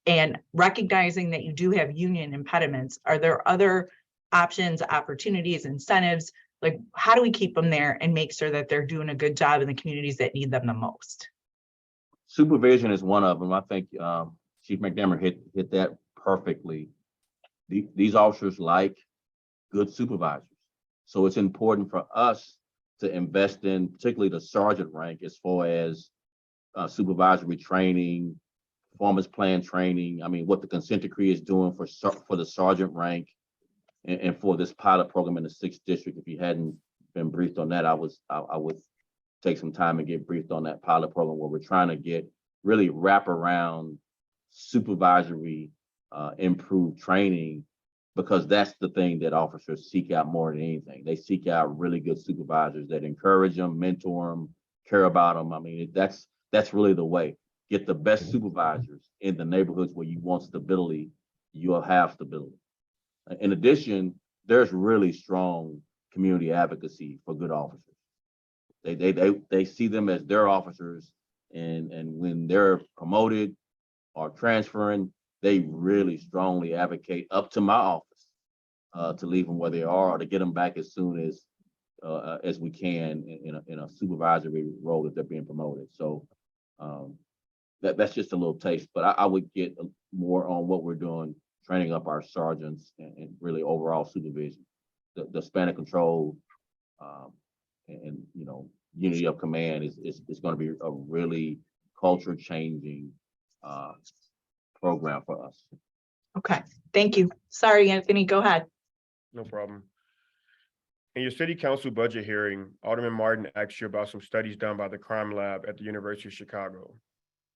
And recognizing that you do have union impediments, are there other options, opportunities, incentives? Like, how do we keep them there and make sure that they're doing a good job in the communities that need them the most? Supervision is one of them. I think Chief McDermott hit that perfectly. These officers like good supervisors. So it's important for us to invest in, particularly the sergeant rank, as far as supervisory training, performance plan training. I mean, what the consent decree is doing for the sergeant rank and for this pilot program in the 6th district. If you hadn't been briefed on that, I would take some time and get briefed on that pilot program where we're trying to get really wrap around supervisory improved training, because that's the thing that officers seek out more than anything. They seek out really good supervisors that encourage them, mentor them, care about them. I mean, that's really the way. Get the best supervisors in the neighborhoods where you want stability, you'll have stability. In addition, there's really strong community advocacy for good officers. They see them as their officers, and when they're promoted or transferring, they really strongly advocate up to my office to leave them where they are or to get them back as soon as we can in a supervisory role if they're being promoted. So that's just a little taste, but I would get more on what we're doing, training up our sergeants and really overall supervision, the span of control, and unity of command is going to be a really culture changing program for us. Okay, thank you. Sorry, Anthony, go ahead. No problem. In your city council budget hearing, Alderman Martin asked you about some studies done by the crime lab at the University of Chicago.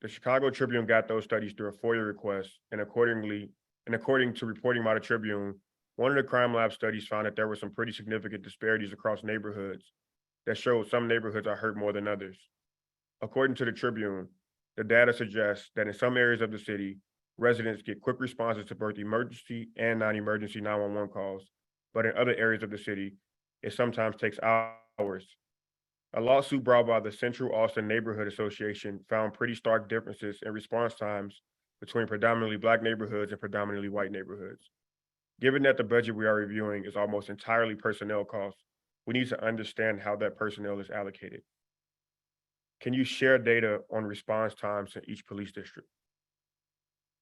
The Chicago Tribune got those studies through a FOIA request, and according to reporting by the Tribune, one of the crime lab studies found that there were some pretty significant disparities across neighborhoods that showed some neighborhoods are hurt more than others. According to the Tribune, the data suggests that in some areas of the city, residents get quick responses to both emergency and non-emergency 911 calls, but in other areas of the city, it sometimes takes hours. A lawsuit brought by the Central Austin Neighborhood Association found pretty stark differences in response times between predominantly Black neighborhoods and predominantly white neighborhoods. Given that the budget we are reviewing is almost entirely personnel costs, we need to understand how that personnel is allocated. Can you share data on response times in each police district?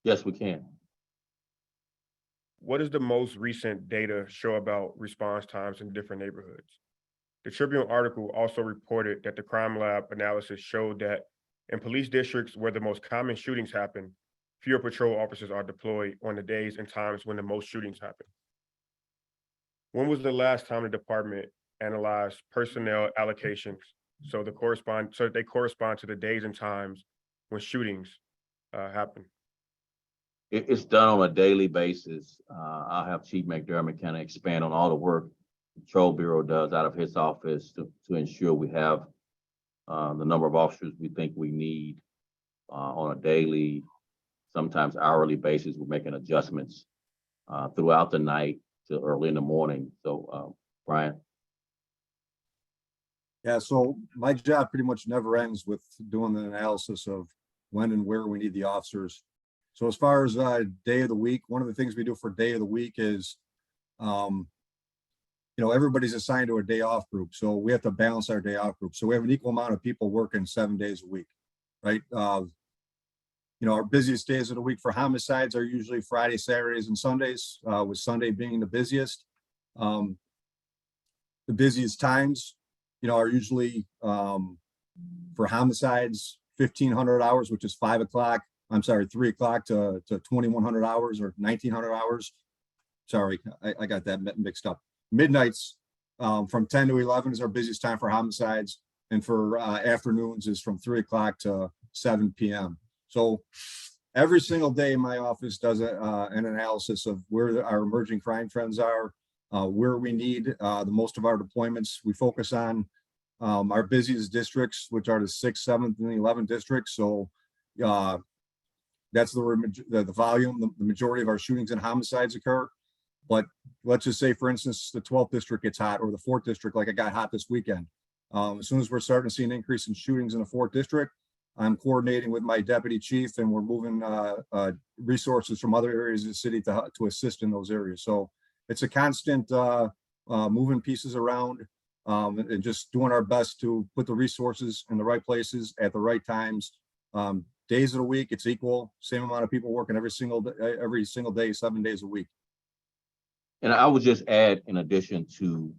Yes, we can. What does the most recent data show about response times in different neighborhoods? The Tribune article also reported that the crime lab analysis showed that in police districts where the most common shootings happen, fewer patrol officers are deployed on the days and times when the most shootings happen. When was the last time the department analyzed personnel allocations so they correspond to the days and times when shootings happen? It's done on a daily basis. I'll have Chief McDermott kind of expand on all the work the Patrol Bureau does out of his office to ensure we have the number of officers we think we need on a daily, sometimes hourly basis. We're making adjustments throughout the night to early in the morning. So, Brian. Yeah, so my job pretty much never ends with doing the analysis of when and where we need the officers. So as far as day of the week, one of the things we do for day of the week is, everybody's assigned to a day off group. So we have to balance our day off group. So we have an equal amount of people working 7 days a week, right? Our busiest days of the week for homicides are usually Friday, Saturdays, and Sundays, with Sunday being the busiest. The busiest times, are usually for homicides, 1,500 hours, which is 3 o'clock to 2,100 hours or 1,900 hours. Sorry, I got that mixed up. Midnights from 10 to 11 is our busiest time for homicides. And for afternoons is from 3 o'clock to 7 p.m. So every single day, my office does an analysis of where our emerging crime trends are, where we need the most of our deployments. We focus on our busiest districts, which are the 6th, 7th, and 11th districts. So that's the volume, the majority of our shootings and homicides occur. But let's just say, for instance, the 12th district gets hot, or the 4th district, like it got hot this weekend. As soon as we're starting to see an increase in shootings in the 4th district, I'm coordinating with my deputy chief, and we're moving resources from other areas of the city to assist in those areas. So it's a constant moving pieces around and just doing our best to put the resources in the right places at the right times. Days of the week, it's equal, same amount of people working every single day, 7 days a week. And I would just add, in addition to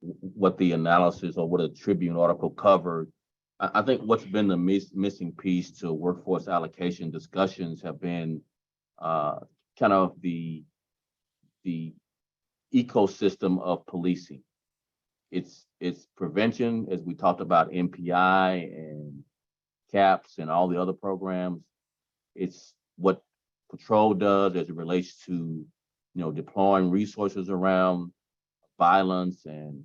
what the analysis or what a Tribune article covered, I think what's been the missing piece to workforce allocation discussions have been kind of the ecosystem of policing. It's prevention, as we talked about MPI and CAPS and all the other programs. It's what patrol does as it relates to deploying resources around violence and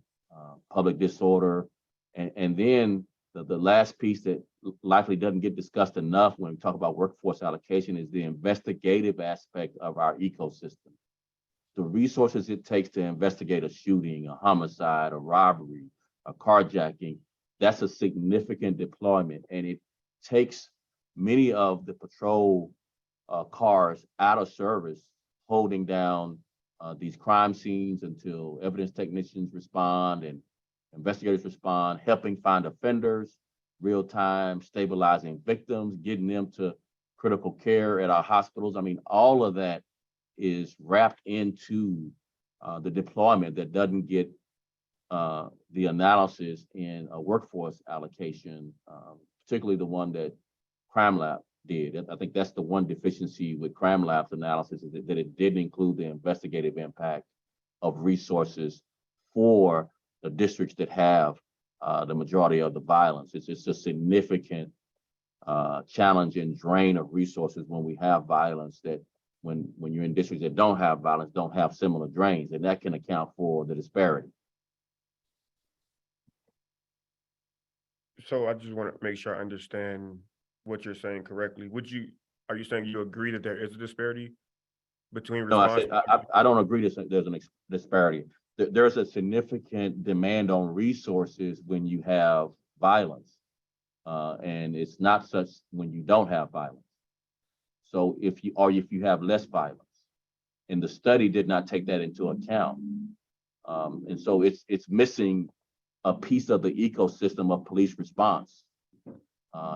public disorder, and then the last piece that likely doesn't get discussed enough when we talk about workforce allocation is the investigative aspect of our ecosystem. The resources it takes to investigate a shooting, a homicide, a robbery, a carjacking, that's a significant deployment, and it takes many of the patrol cars out of service, holding down these crime scenes until evidence technicians respond and investigators respond, helping find offenders, real time, stabilizing victims, getting them to critical care at our hospitals. I mean, all of that is wrapped into the deployment that doesn't get the analysis in a workforce allocation, particularly the one that Crime Lab did. I think that's the one deficiency with Crime Lab's analysis, is that it didn't include the investigative impact of resources for the districts that have the majority of the violence. It's just a significant challenge and drain of resources when we have violence, that when you're in districts that don't have violence, don't have similar drains, and that can account for the disparity. So I just want to make sure I understand what you're saying correctly. Are you saying you agree that there is a disparity between response? No, I don't agree that there's a disparity. There's a significant demand on resources when you have violence, and it's not such when you don't have violence. So if you have less violence, and the study did not take that into account, and so it's missing a piece of the ecosystem of police response.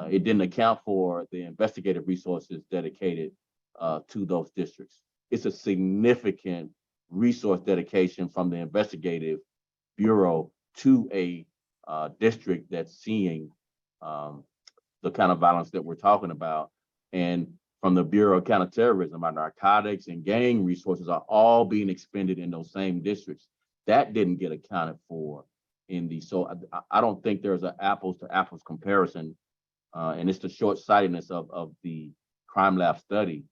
It didn't account for the investigative resources dedicated to those districts. It's a significant resource dedication from the investigative bureau to a district that's seeing the kind of violence that we're talking about. And from the Bureau of Counterterrorism, our narcotics and gang resources are all being expended in those same districts. That didn't get accounted for in the, so I don't think there's an apples to apples comparison. And it's the short-sightedness of the crime lab study.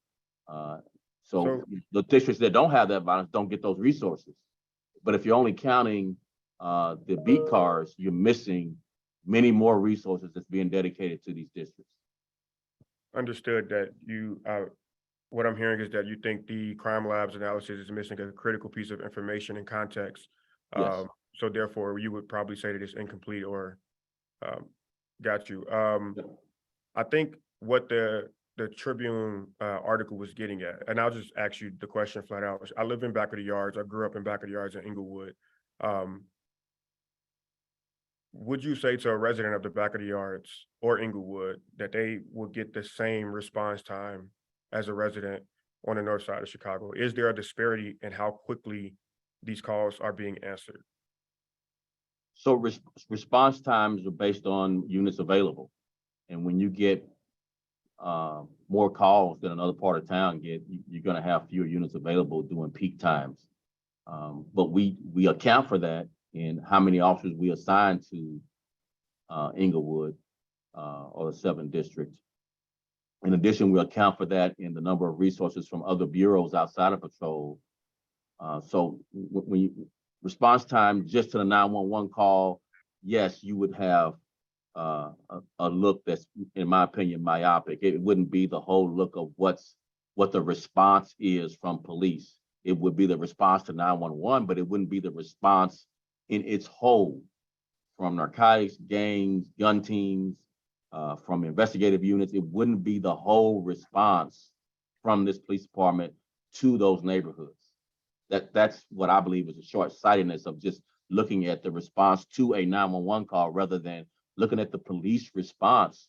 So the districts that don't have that violence don't get those resources. But if you're only counting the beat cars, you're missing many more resources that's being dedicated to these districts. Understood that you, what I'm hearing is that you think the crime labs analysis is missing a critical piece of information and context. Yes. So therefore you would probably say that it's incomplete or, got you. I think what the Tribune article was getting at, and I'll just ask you the question flat out. I live in back of the yards. I grew up in back of the yards in Inglewood. Would you say to a resident of the back of the yards or Inglewood that they will get the same response time as a resident on the north side of Chicago? Is there a disparity in how quickly these calls are being answered? So response times are based on units available. And when you get more calls than another part of town get, you're going to have fewer units available during peak times. But we account for that in how many officers we assign to Inglewood or the 7th district. In addition, we account for that in the number of resources from other bureaus outside of patrol. So when you response time just to the 911 call, yes, you would have a look that's, in my opinion, myopic. It wouldn't be the whole look of what the response is from police. It would be the response to 911, but it wouldn't be the response in its whole, from narcotics, gangs, gun teams, from investigative units. It wouldn't be the whole response from this police department to those neighborhoods. That's what I believe is a short-sightedness of just looking at the response to a 911 call rather than looking at the police response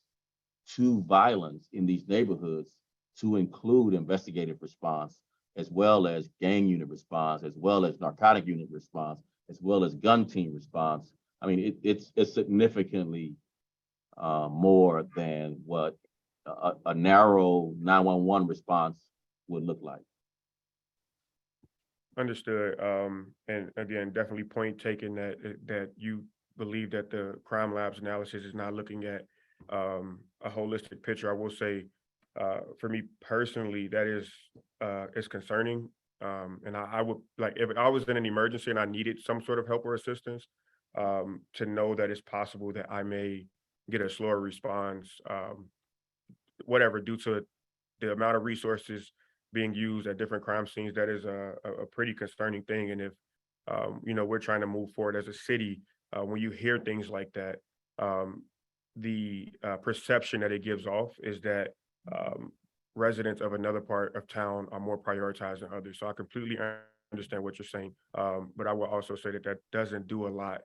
to violence in these neighborhoods to include investigative response, as well as gang unit response, as well as narcotic unit response, as well as gun team response. I mean, it's significantly more than what a narrow 911 response would look like. Understood. And again, definitely point taken that you believe that the crime labs analysis is not looking at a holistic picture. I will say, for me personally, that is concerning. And I would like, if I was in an emergency and I needed some sort of help or assistance, to know that it's possible that I may get a slower response, whatever, due to the amount of resources being used at different crime scenes. That is a pretty concerning thing. And if, we're trying to move forward as a city, when you hear things like that, the perception that it gives off is that residents of another part of town are more prioritized than others. So I completely understand what you're saying. But I will also say that doesn't do a lot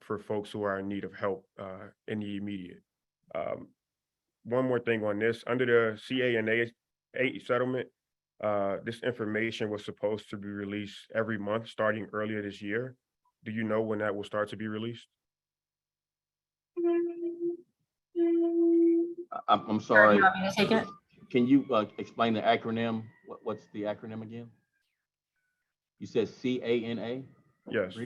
for folks who are in need of help in the immediate. One more thing on this, under the CANA settlement, this information was supposed to be released every month starting earlier this year. Do you know when that will start to be released? I'm sorry. You want me to take it? Can you explain the acronym? What's the acronym again? You said CANA? Yes.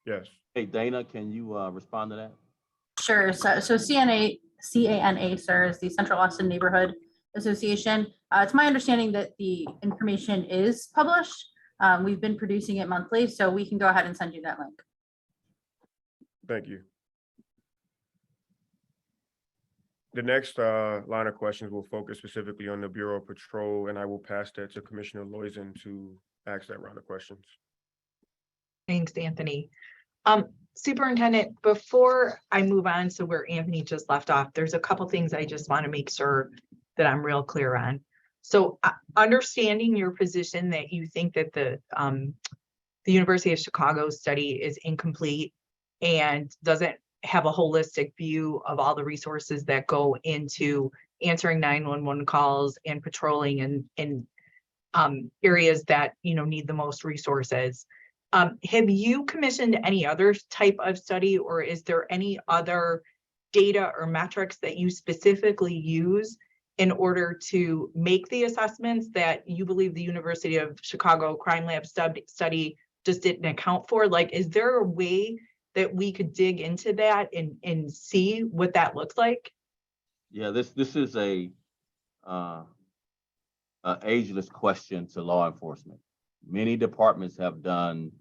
Yes. Hey, Dana, can you respond to that? Sure. So CANA, sir, is the Central Austin Neighborhood Association. It's my understanding that the information is published. We've been producing it monthly, so we can go ahead and send you that link. Thank you. The next line of questions will focus specifically on the Bureau of Patrol, and I will pass that to Commissioner Loizen to ask that round of questions. Thanks, Anthony. Superintendent, before I move on to where Anthony just left off, there's a couple things I just want to make sure that I'm real clear on. So understanding your position that you think that the University of Chicago study is incomplete and doesn't have a holistic view of all the resources that go into answering 911 calls and patrolling in areas that need the most resources. Have you commissioned any other type of study, or is there any other data or metrics that you specifically use in order to make the assessments that you believe the University of Chicago Crime Lab study just didn't account for? Like, is there a way that we could dig into that and see what that looks like? Yeah, this is a ageless question to law enforcement. Many departments have done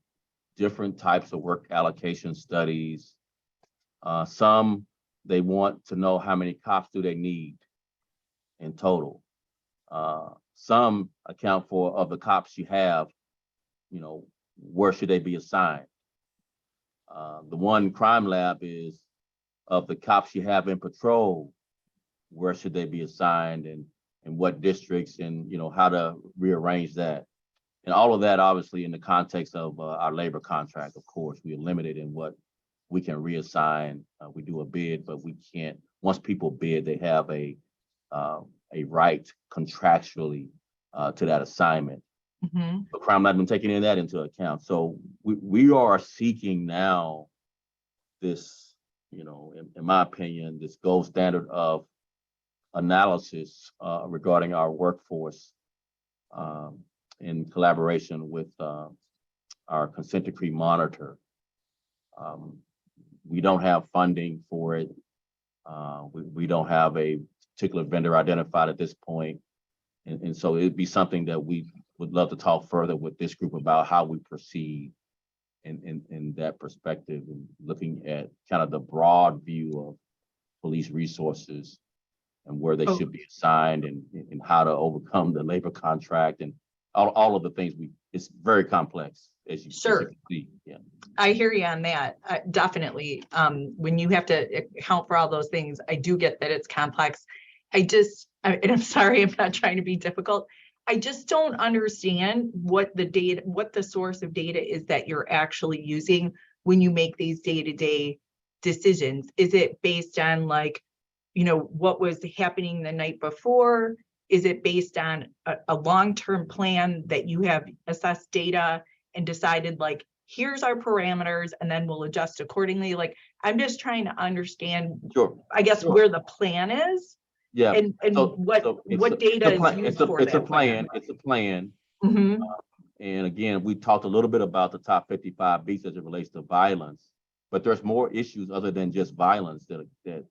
different types of work allocation studies. Some, they want to know how many cops do they need in total. Some account for, of the cops you have, you know, where should they be assigned? The one crime lab is of the cops you have in patrol, where should they be assigned and what districts, and, you know, how to rearrange that. And all of that, obviously, in the context of our labor contract, of course, we are limited in what we can reassign. We do a bid, but we can't, once people bid, they have a right contractually to that assignment. But crime lab been taking that into account. So we are seeking now this, you know, in my opinion, this gold standard of analysis regarding our workforce in collaboration with our consent decree monitor. We don't have funding for it. We don't have a particular vendor identified at this point. And so it'd be something that we would love to talk further with this group about how we proceed in that perspective, and looking at kind of the broad view of police resources and where they should be assigned, and how to overcome the labor contract, and all of the things it's very complex, as you can see. Yeah. I hear you on that. Definitely. When you have to account for all those things, I do get that it's complex. And I'm sorry, I'm not trying to be difficult. I just don't understand what the source of data is that you're actually using when you make these day-to-day decisions. Is it based on, like, you know, what was happening the night before? Is it based on a long-term plan that you have assessed data and decided, like, here's our parameters, and then we'll adjust accordingly? Like, I'm just trying to understand, I guess, where the plan is. Yeah. And what data is used for that plan. It's a plan. Mm-hmm. And again, we talked a little bit about the top 55 beats as it relates to violence, but there's more issues other than just violence that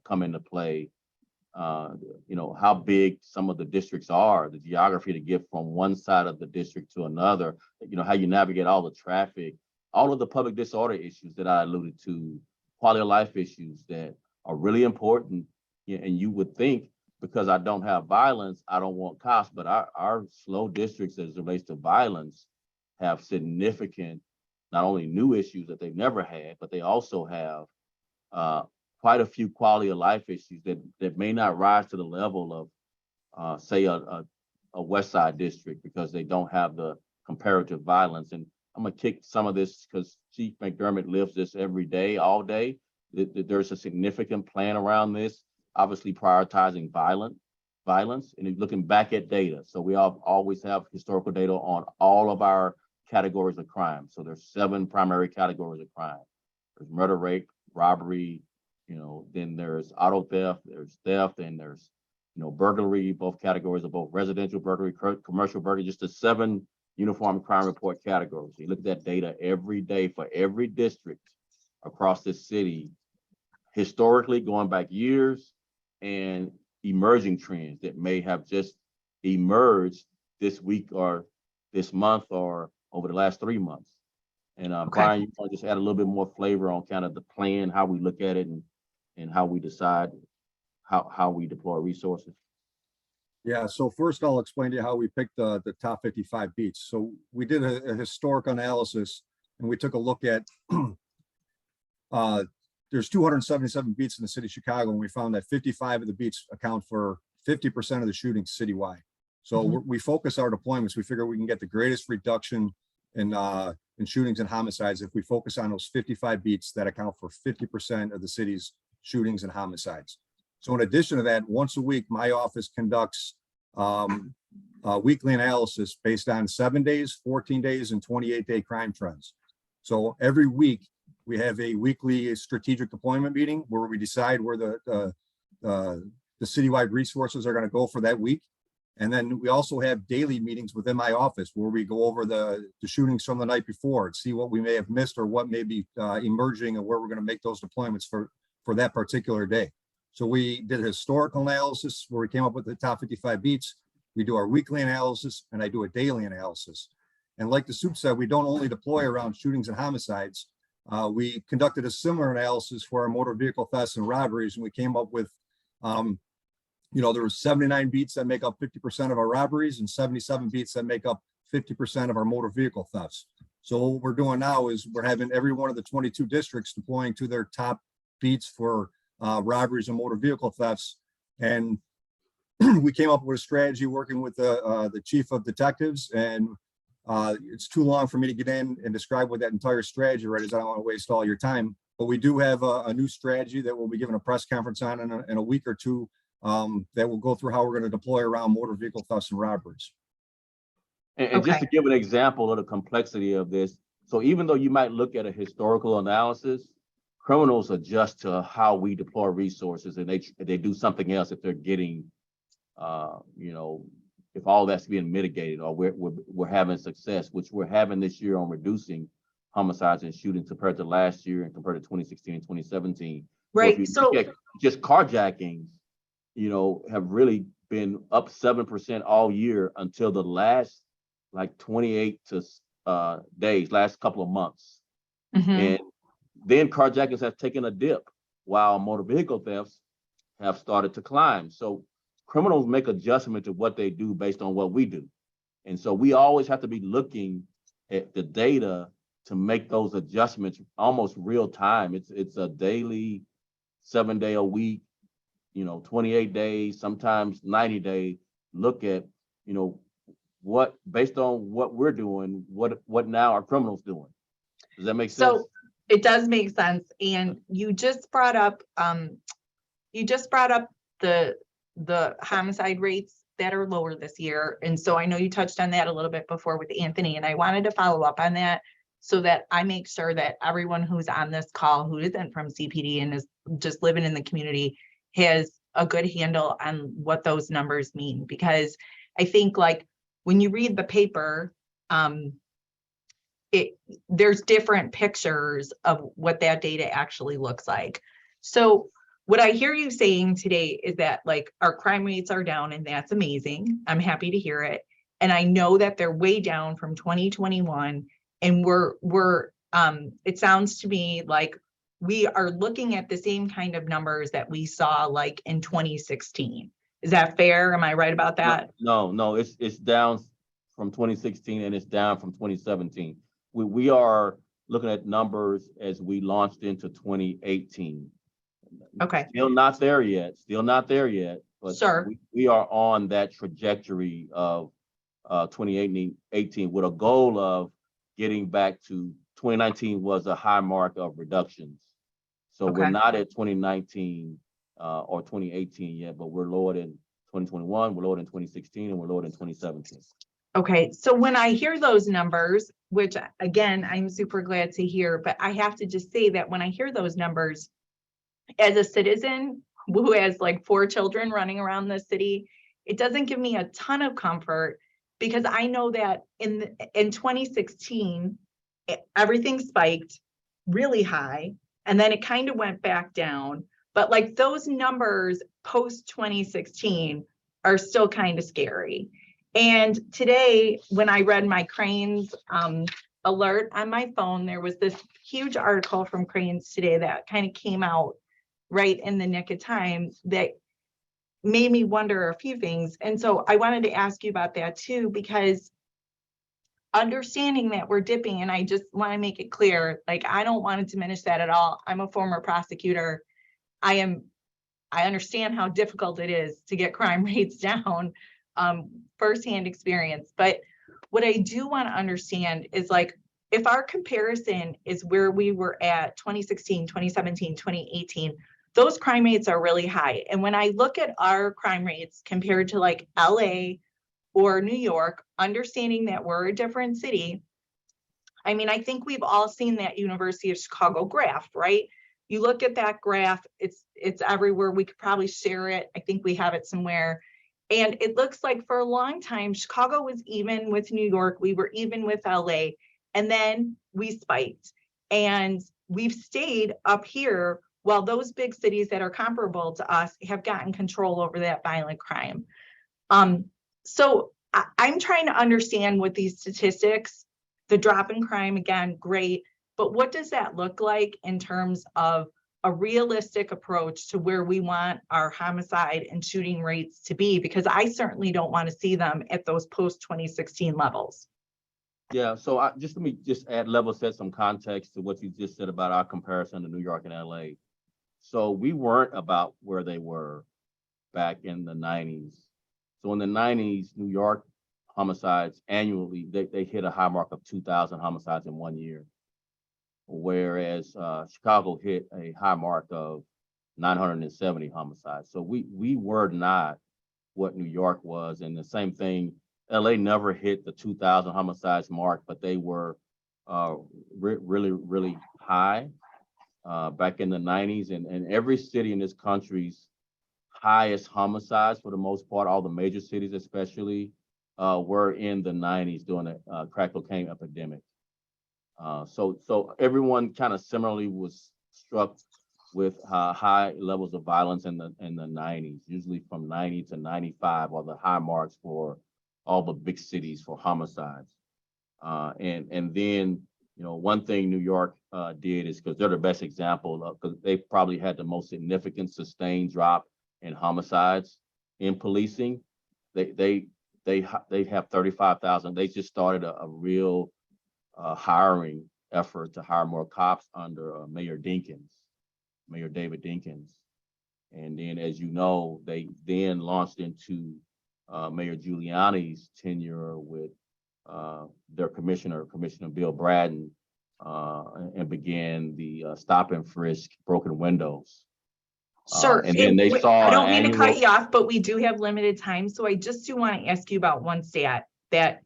come into play. You know, how big some of the districts are, the geography to get from one side of the district to another, you know, how you navigate all the traffic, all of the public disorder issues that I alluded to, quality of life issues that are really important. And you would think, because I don't have violence, I don't want cops, but our slow districts as it relates to violence have significant, not only new issues that they've never had, but they also have quite a few quality of life issues that may not rise to the level of, say, a West Side district, because they don't have the comparative violence. And I'm gonna kick some of this because Chief McDermott lives this every day, all day. There's a significant plan around this, obviously prioritizing violence, and looking back at data. So we always have historical data on all of our categories of crime. So there's 7 primary categories of crime. There's murder, rape, robbery, you know, then there's auto theft, there's theft, and there's, you know, burglary, both categories of both residential burglary, commercial burglary, just the 7 uniform crime report categories. You look at that data every day for every district across this city, historically going back years, and emerging trends that may have just emerged this week or this month or over the last 3 months. And Brian, you want to just add a little bit more flavor on kind of the plan, how we look at it, and how we decide how we deploy resources? Yeah, so first I'll explain to you how we picked the top 55 beats. So we did a historic analysis, and we took a look at there's 277 beats in the city of Chicago, and we found that 55 of the beats account for 50% of the shootings citywide. So we focus our deployments. We figure we can get the greatest reduction in shootings and homicides if we focus on those 55 beats that account for 50% of the city's shootings and homicides. So in addition to that, once a week, my office conducts a weekly analysis based on 7 days, 14 days, and 28-day crime trends. So every week we have a weekly strategic deployment meeting where we decide where the the citywide resources are going to go for that week. And then we also have daily meetings within my office where we go over the shootings from the night before and see what we may have missed or what may be emerging and where we're going to make those deployments for that particular day. So we did a historical analysis where we came up with the top 55 beats. We do our weekly analysis and I do a daily analysis. And like the soup said, we don't only deploy around shootings and homicides. We conducted a similar analysis for our motor vehicle thefts and robberies, and we came up with, there were 79 beats that make up 50% of our robberies and 77 beats that make up 50% of our motor vehicle thefts. So what we're doing now is we're having every one of the 22 districts deploying to their top beats for robberies and motor vehicle thefts. And we came up with a strategy working with the chief of detectives, and it's too long for me to get in and describe what that entire strategy, right, is. I don't want to waste all your time, but we do have a new strategy that we'll be giving a press conference on in a week or two that will go through how we're going to deploy around motor vehicle thefts and robberies. And just to give an example of the complexity of this, so even though you might look at a historical analysis, criminals adjust to how we deploy resources, and they do something else if they're getting, if all that's being mitigated or we're having success, which we're having this year on reducing homicides and shootings compared to last year and compared to 2016 and 2017. Right. So if you look at just carjackings, have really been up 7% all year until the last 28 days, last couple of months. And then carjackings have taken a dip while motor vehicle thefts have started to climb. So criminals make adjustment to what they do based on what we do. And so we always have to be looking at the data to make those adjustments almost real time. It's a daily, 7-day a week, 28 days, sometimes 90 days, look at, what, based on what we're doing, what now are criminals doing? Does that make sense? So it does make sense. And you just brought up the homicide rates that are lower this year. And so I know you touched on that a little bit before with Anthony, and I wanted to follow up on that so that I make sure that everyone who's on this call who isn't from CPD and is just living in the community has a good handle on what those numbers mean. Because I think when you read the paper, there's different pictures of what that data actually looks like. So what I hear you saying today is that our crime rates are down, and that's amazing. I'm happy to hear it. And I know that they're way down from 2021. And it sounds to me like we are looking at the same kind of numbers that we saw in 2016. Is that fair? Am I right about that? No, it's down from 2016 and it's down from 2017. We are looking at numbers as we launched into 2018. Okay. Still not there yet, but sure. we are on that trajectory of 2018 with a goal of getting back to 2019 was a high mark of reductions. So we're not at 2019 or 2018 yet, but we're lower than 2021, we're lower than 2016, and we're lower than 2017. Okay, so when I hear those numbers, which again, I'm super glad to hear, but I have to just say that when I hear those numbers, as a citizen who has 4 children running around the city, it doesn't give me a ton of comfort, because I know that in 2016, everything spiked really high, and then it kind of went back down. But those numbers post 2016 are still kind of scary. And today, when I read my Cranes alert on my phone, there was this huge article from Cranes today that kind of came out right in the nick of time that made me wonder a few things. And so I wanted to ask you about that too, because understanding that we're dipping, and I just want to make it clear, I don't want to diminish that at all. I'm a former prosecutor. I understand how difficult it is to get crime rates down, firsthand experience. But what I do want to understand is if our comparison is where we were at 2016, 2017, 2018, those crime rates are really high. And when I look at our crime rates compared to LA or New York, understanding that we're a different city, I mean, I think we've all seen that University of Chicago graph, right? you look at that graph, it's everywhere. We could probably share it. I think we have it somewhere. And it looks like for a long time, Chicago was even with New York. We were even with LA. And then we spiked. And we've stayed up here while those big cities that are comparable to us have gotten control over that violent crime. So I'm trying to understand what these statistics, the drop in crime, again, great, but what does that look like in terms of a realistic approach to where we want our homicide and shooting rates to be? Because I certainly don't want to see them at those post 2016 levels. Yeah, so let me level set some context to what you just said about our comparison to New York and LA. So we weren't about where they were back in the 90s. So in the 90s, New York homicides annually, they hit a high mark of 2,000 homicides in 1 year. Whereas Chicago hit a high mark of 970 homicides. So we were not what New York was. And the same thing, LA never hit the 2,000 homicides mark, but they were really, really high back in the 90s. And every city in this country's highest homicides, for the most part, all the major cities especially, were in the 90s during the crack cocaine epidemic. So everyone kind of similarly was struck with high levels of violence in the 90s, usually from 90 to 95 are the high marks for all the big cities for homicides. And then, one thing New York did is, because they're the best example, because they probably had the most significant sustained drop in homicides in policing. They have 35,000. They just started a real hiring effort to hire more cops under Mayor David Dinkins. And then, as you know, they then launched into Mayor Giuliani's tenure with their Commissioner Bill Braden, and began the stop and frisk broken windows. Sure. And then they saw I don't mean to cut you off, but we do have limited time. So I just do want to ask you about one stat that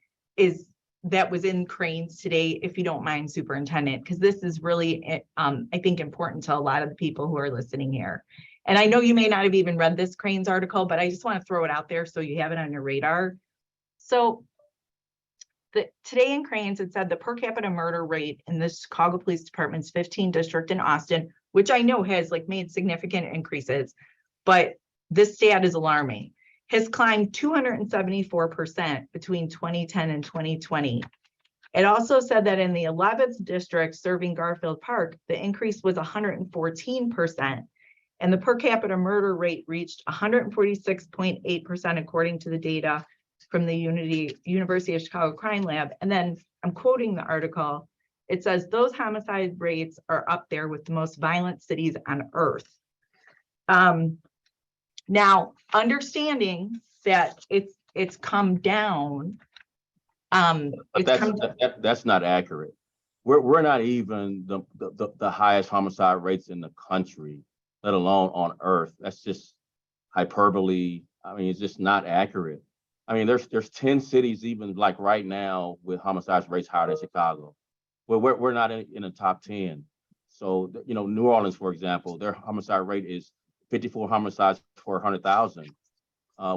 was in Cranes today, if you don't mind, Superintendent, because this is really, I think, important to a lot of the people who are listening here. And I know you may not have even read this Cranes article, but I just want to throw it out there so you have it on your radar. So today in Cranes, it said the per capita murder rate in the Chicago Police Department's 15th district in Austin, which I know has made significant increases, but this stat is alarming, has climbed 274% between 2010 and 2020. It also said that in the 11th district serving Garfield Park, the increase was 114%, and the per capita murder rate reached 146.8% according to the data from the University of Chicago Crime Lab. And then I'm quoting the article. It says those homicide rates are up there with the most violent cities on earth. Now, understanding that it's come down. That's not accurate. We're not even the highest homicide rates in the country, let alone on earth. That's just hyperbole. I mean, it's just not accurate. I mean, there's 10 cities even like right now with homicide rates higher than Chicago. Well, we're not in the top 10. So, New Orleans, for example, their homicide rate is 54 homicides per 100,000,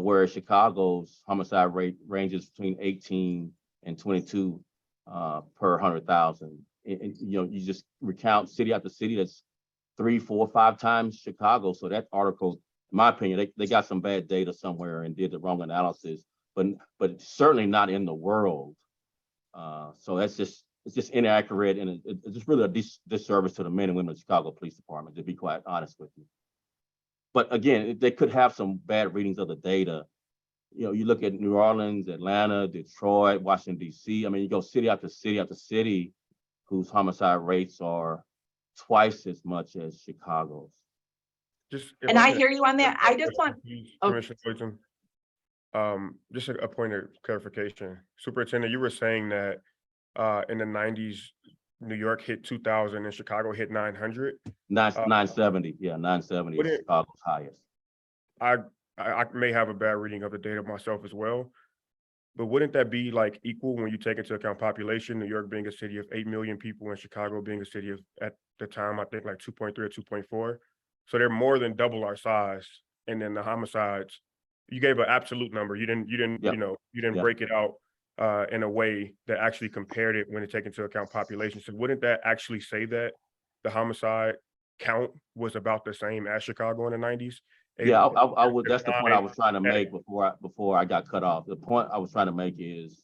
whereas Chicago's homicide rate ranges between 18 and 22 per 100,000. And you just recount city after city that's 3, 4, 5 times Chicago. So that article, in my opinion, they got some bad data somewhere and did the wrong analysis, but it's certainly not in the world. So it's just inaccurate, and it's just really a disservice to the men and women of the Chicago Police Department, to be quite honest with you. But again, they could have some bad readings of the data. You look at New Orleans, Atlanta, Detroit, Washington, D.C. I mean, you go city after city after city whose homicide rates are twice as much as Chicago's. And I hear you on that. I just want, Commissioner Clayton, just a point of clarification. Superintendent, you were saying that in the 90s, New York hit 2,000 and Chicago hit 900. 970, yeah, 970 is Chicago's highest. I may have a bad reading of the data myself as well. but wouldn't that be like equal when you take into account population, New York being a city of 8 million people and Chicago being a city of, at the time, I think like 2.3 or 2.4. So they're more than double our size. And then the homicides, you gave an absolute number. You didn't, Yep. you didn't Yep. break it out in a way that actually compared it when it take into account population. So wouldn't that actually say that the homicide count was about the same as Chicago in the 90s? Yeah, I would, that's the point I define was trying to that- make before I got cut off. The point I was trying to make is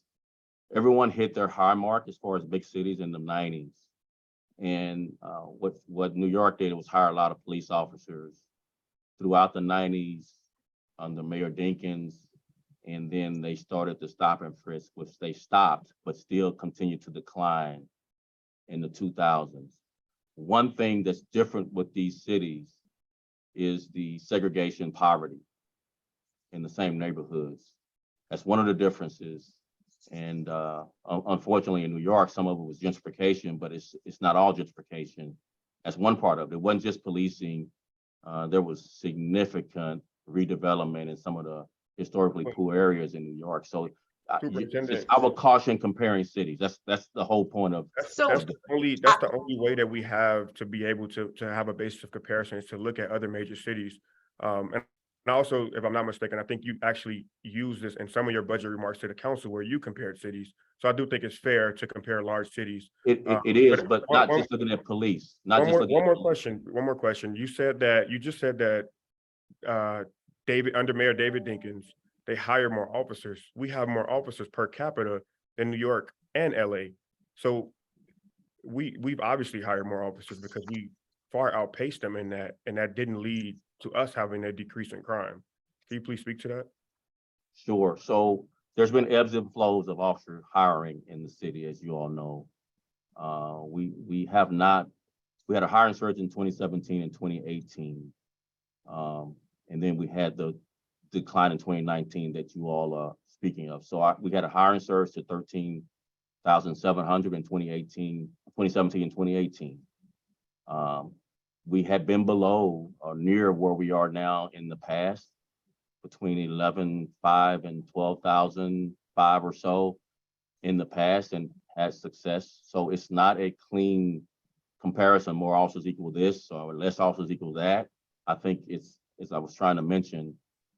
everyone hit their high mark as far as big cities in the 90s. And what New York did was hire a lot of police officers throughout the 90s under Mayor Dinkins. And then they started the stop and frisk, which they stopped, but still continued to decline in the 2000s. One thing that's different with these cities is the segregation poverty in the same neighborhoods. That's one of the differences. And unfortunately in New York, some of it was gentrification, but it's not all gentrification. That's one part of it. It wasn't just policing. There was significant redevelopment in some of the historically poor areas in New York. So I would caution comparing cities. That's the whole point of. That's the only way that we have to be able to have a basis of comparison is to look at other major cities. And also, if I'm not mistaken, I think you actually used this in some of your budget remarks to the council where you compared cities. So I do think it's fair to compare large cities. It is, but not just looking at police. One more question. You just said that under Mayor David Dinkins, they hire more officers. We have more officers per capita than New York and LA. So we've obviously hired more officers because we far outpaced them in that, and that didn't lead to us having a decrease in crime. Can you please speak to that? Sure. So there's been ebbs and flows of officer hiring in the city, as you all know. We had a hiring surge in 2017 and 2018. And then we had the decline in 2019 that you all are speaking of. So we had a hiring surge to 13,700 in 2017 and 2018. We had been below or near where we are now in the past, between 11,500 and 12,005 or so in the past, and had success. So it's not a clean comparison. More officers equal this or less officers equal that. I think it's, as I was trying to mention,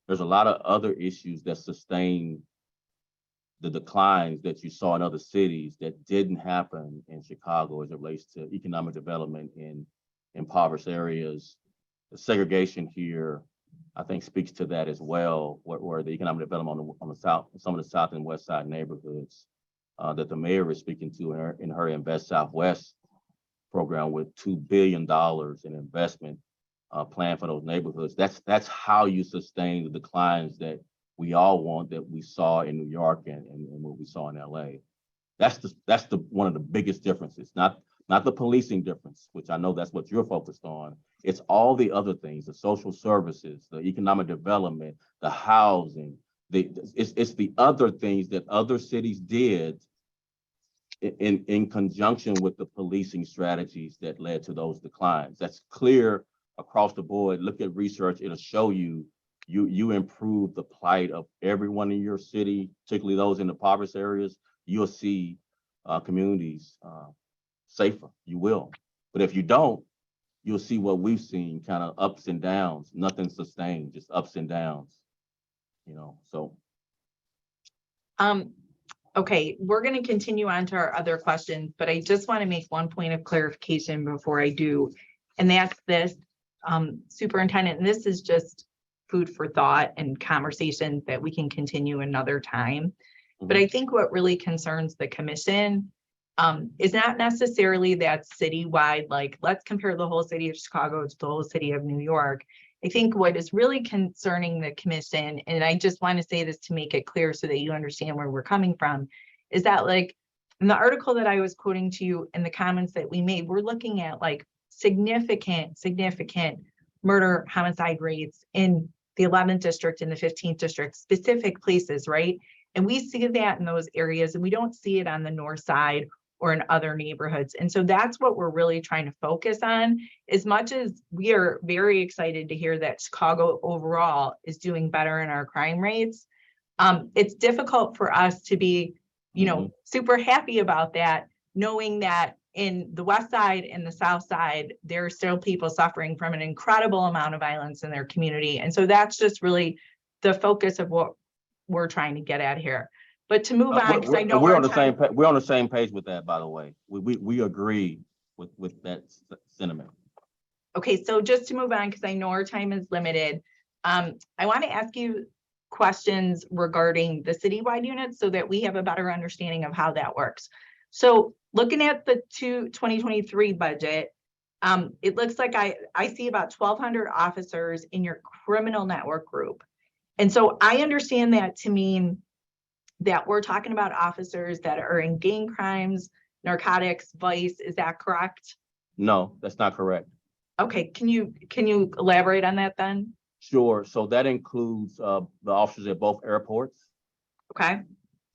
there's a lot of other issues that sustain the declines that you saw in other cities that didn't happen in Chicago as it relates to economic development in impoverished areas. The segregation here, I think, speaks to that as well, where the economic development on the south, some of the south and west side neighborhoods that the mayor is speaking to in her Invest Southwest program with $2 billion in investment plan for those neighborhoods. That's how you sustain the declines that we all want, that we saw in New York and what we saw in LA. That's the one of the biggest differences, not the policing difference, which I know that's what you're focused on. It's all the other things, the social services, the economic development, the housing, it's the other things that other cities did in conjunction with the policing strategies that led to those declines. That's clear across the board. Look at research, it'll show you improve the plight of everyone in your city, particularly those in the impoverished areas. You'll see communities safer, you will. But if you don't, you'll see what we've seen, kind of ups and downs, nothing sustained, just ups and downs, so. Okay, we're going to continue on to our other questions, but I just want to make one point of clarification before I do. And that's this, Superintendent, and this is just food for thought and conversation that we can continue another time. But I think what really concerns the commission is not necessarily that citywide, like, let's compare the whole city of Chicago to the whole city of New York. I think what is really concerning the commission, and I just want to say this to make it clear so that you understand where we're coming from, is that, like, in the article that I was quoting to you and the comments that we made, we're looking at like significant murder homicide rates in the 11th district and the 15th district, specific places, right? And we see that in those areas, and we don't see it on the north side or in other neighborhoods. And so that's what we're really trying to focus on. As much as we are very excited to hear that Chicago overall is doing better in our crime rates, It's difficult for us to be, you know, super happy about that, knowing that in the west side and the south side, there are still people suffering from an incredible amount of violence in their community. And so that's just really the focus of what we're trying to get at here. But to move on, because I know we're on the same we're on the same page with that, by the way. We agree with that sentiment. Okay, so just to move on, because I know our time is limited, I want to ask you questions regarding the citywide units so that we have a better understanding of how that works. So looking at the 2023 budget, it looks like I see about 1,200 officers in your criminal network group. And so I understand that to mean that we're talking about officers that are in gang crimes, narcotics, vice. Is that correct? No, that's not correct. Okay, can you elaborate on that then? Sure. So that includes the officers at both airports. Okay.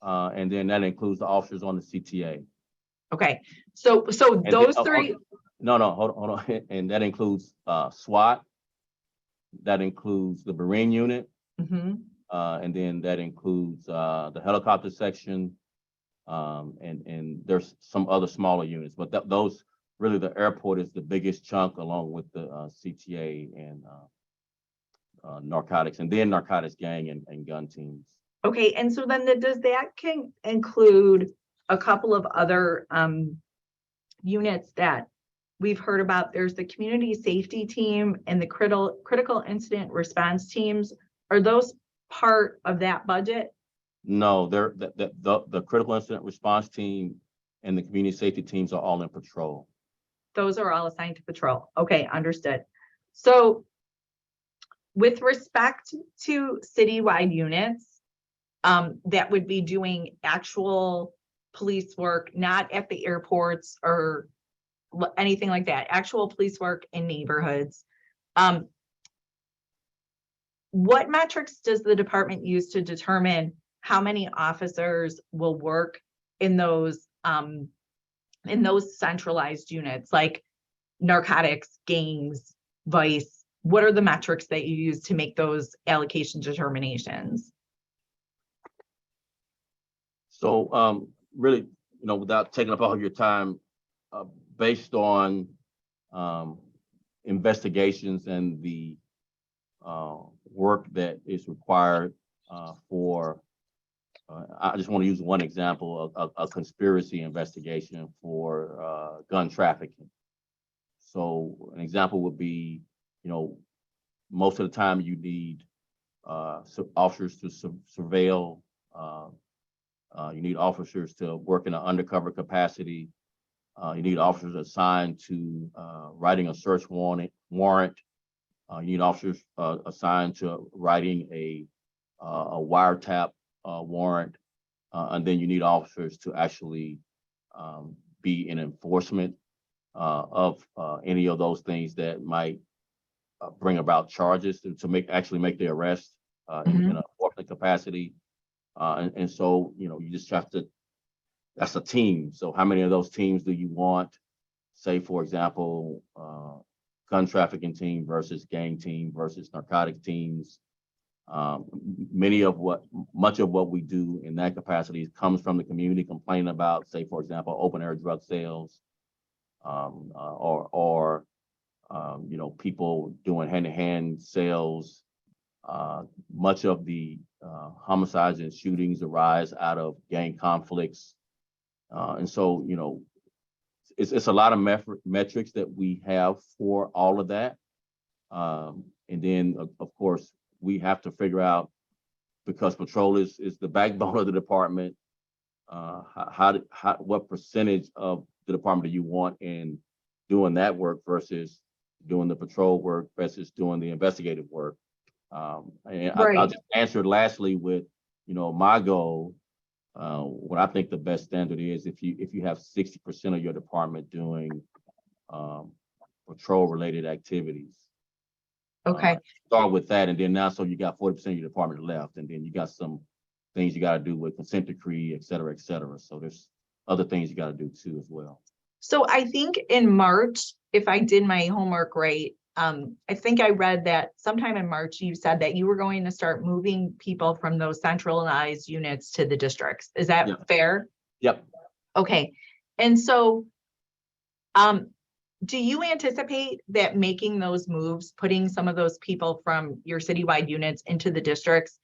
And then that includes the officers on the CTA. Okay. So And those then- three. No, hold on. And that includes SWAT. That includes the Marine unit. Mhm. And then that includes the helicopter section. And there's some other smaller units, but those really, the airport is the biggest chunk, along with the CTA and narcotics, and then narcotics gang and gun teams. Okay, and so then does that can include a couple of other units that we've heard about? There's the community safety team and the critical incident response teams. Are those part of that budget? No, they're the critical incident response team and the community safety teams are all in patrol. Those are all assigned to patrol. Okay, understood. So with respect to citywide units, that would be doing actual police work, not at the airports or anything like that, actual police work in neighborhoods. What metrics does the department use to determine how many officers will work in those centralized units, like narcotics, gangs, vice? What are the metrics that you use to make those allocation determinations? So really, without taking up all of your time, based on investigations and the work that is required for, I just want to use one example of a conspiracy investigation for gun trafficking. So an example would be, most of the time you need officers to surveil. You need officers to work in an undercover capacity. You need officers assigned to writing a search warrant. You need officers assigned to writing a wiretap warrant. And then you need officers to actually be in enforcement of any of those things that might bring about charges to actually make the arrest in an enforcement capacity. And so, you just have to, that's a team. So how many of those teams do you want? Say, for example, gun trafficking team versus gang team versus narcotic teams. Much of what we do in that capacity comes from the community complaining about, say, for example, open air drug sales, or people doing hand-to-hand sales. Much of the homicides and shootings arise out of gang conflicts. And so, it's a lot of metrics that we have for all of that. And then, of course, we have to figure out, because patrol is the backbone of the department, what percentage of the department do you want in doing that work versus doing the patrol work versus doing the investigative work. And I'll just answer lastly with, my goal. What I think the best standard is, if you have 60% of your department doing patrol related activities. Okay. Start with that, and then now, so you got 40% of your department left, and then you got some things you got to do with consent decree, et cetera, et cetera. So there's other things you got to do too as well. So I think in March, if I did my homework right, I think I read that sometime in March, you said that you were going to start moving people from those centralized units to the districts. Is that Yeah. fair? Yep. Okay, and so, do you anticipate that making those moves, putting some of those people from your citywide units into the districts,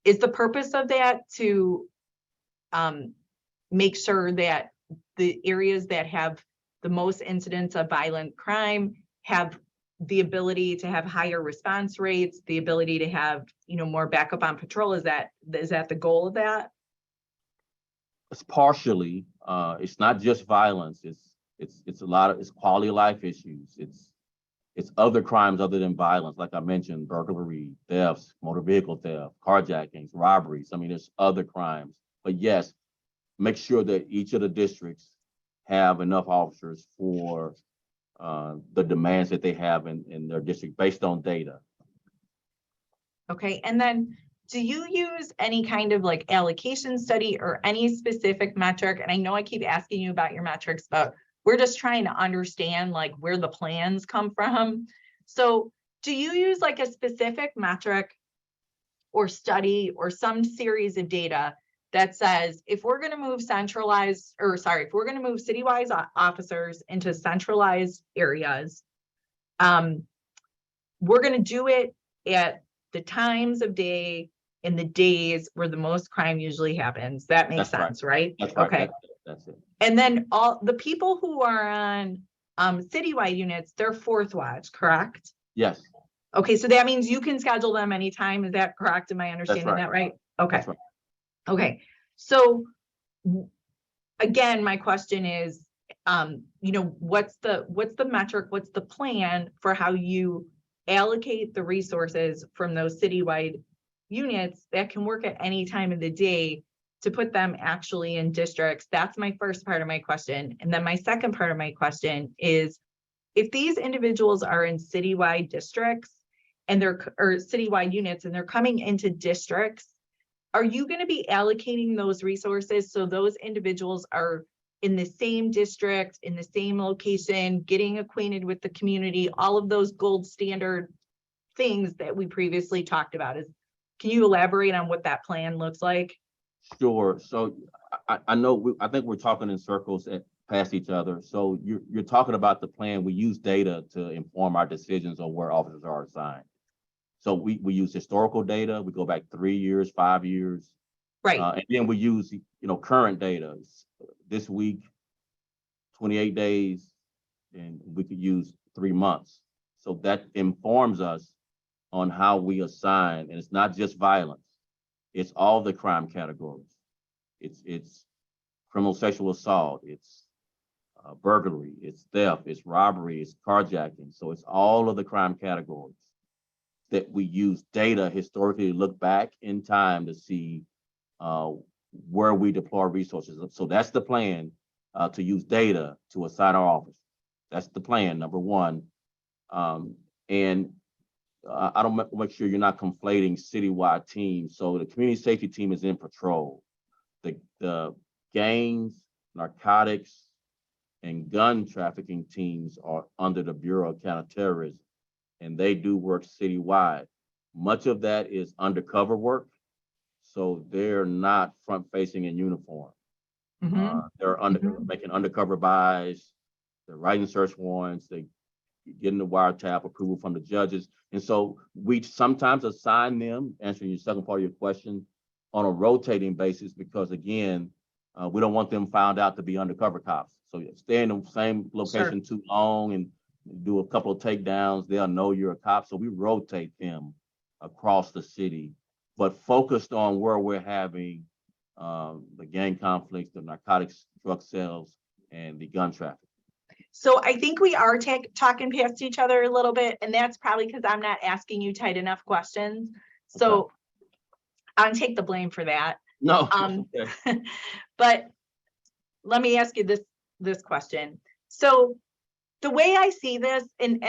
is the purpose of that to make sure that the areas that have the most incidents of violent crime have the ability to have higher response rates, the ability to have, more backup on patrol? Is that the goal of that? It's partially, it's not just violence, it's a lot of, it's quality of life issues. It's other crimes other than violence. Like I mentioned, burglary, thefts, motor vehicle theft, carjackings, robberies. I mean, there's other crimes, but yes, make sure that each of the districts have enough officers for the demands that they have in their district based on data. Okay, and then do you use any kind of like allocation study or any specific metric? And I know I keep asking you about your metrics, but we're just trying to understand like where the plans come from. So do you use like a specific metric or study or some series of data that says, if we're going to move if we're going to move citywide officers into centralized areas, we're going to do it at the times of day in the days where the most crime usually happens? That makes sense, right? That's right. Okay. That's it. And then all the people who are on citywide units, they're fourth watch, correct? Yes. Okay, so that means you can schedule them anytime. Is that correct? Am I understanding that right? Okay. That's right. Okay, so again, my question is, what's the metric, what's the plan for how you allocate the resources from those citywide units that can work at any time of the day to put them actually in districts? That's my first part of my question. And then my second part of my question is, if these individuals are in citywide districts and or citywide units and they're coming into districts, are you going to be allocating those resources so those individuals are in the same district, in the same location, getting acquainted with the community, all of those gold standard things that we previously talked about? Can you elaborate on what that plan looks like? Sure. So I know, I think we're talking in circles past each other. So you're talking about the plan. We use data to inform our decisions on where officers are assigned. So we use historical data. We go back 3 years, 5 years. Right. And then we use, current data. This week, 28 days, and we could use 3 months. So that informs us on how we assign, and it's not just violence. It's all the crime categories. It's criminal sexual assault. It's burglary. It's theft. It's robbery. It's carjacking. So it's all of the crime categories that we use data historically to look back in time to see where we deploy resources. So that's the plan, to use data to assign our officers. That's the plan, number one. And I don't make sure you're not conflating citywide teams. So the community safety team is in patrol. The gangs, narcotics, and gun trafficking teams are under the Bureau of Counterterrorism, and they do work citywide. Much of that is undercover work, so they're not front-facing in uniform. They're making undercover buys, they're writing search warrants, they getting the wiretap approval from the judges. And so we sometimes assign them, answering your second part of your question, on a rotating basis, because again, we don't want them found out to be undercover cops. So you stay in the same location too long and do a couple of takedowns, they'll know you're a cop. So we rotate them across the city, but focused on where we're having the gang conflicts, the narcotics, drug sales, and the gun traffic. So I think we are talking past each other a little bit, and that's probably because I'm not asking you tight enough questions. So Okay. I'll take the blame for that. No. Okay. But let me ask you this question. So the way I see this, and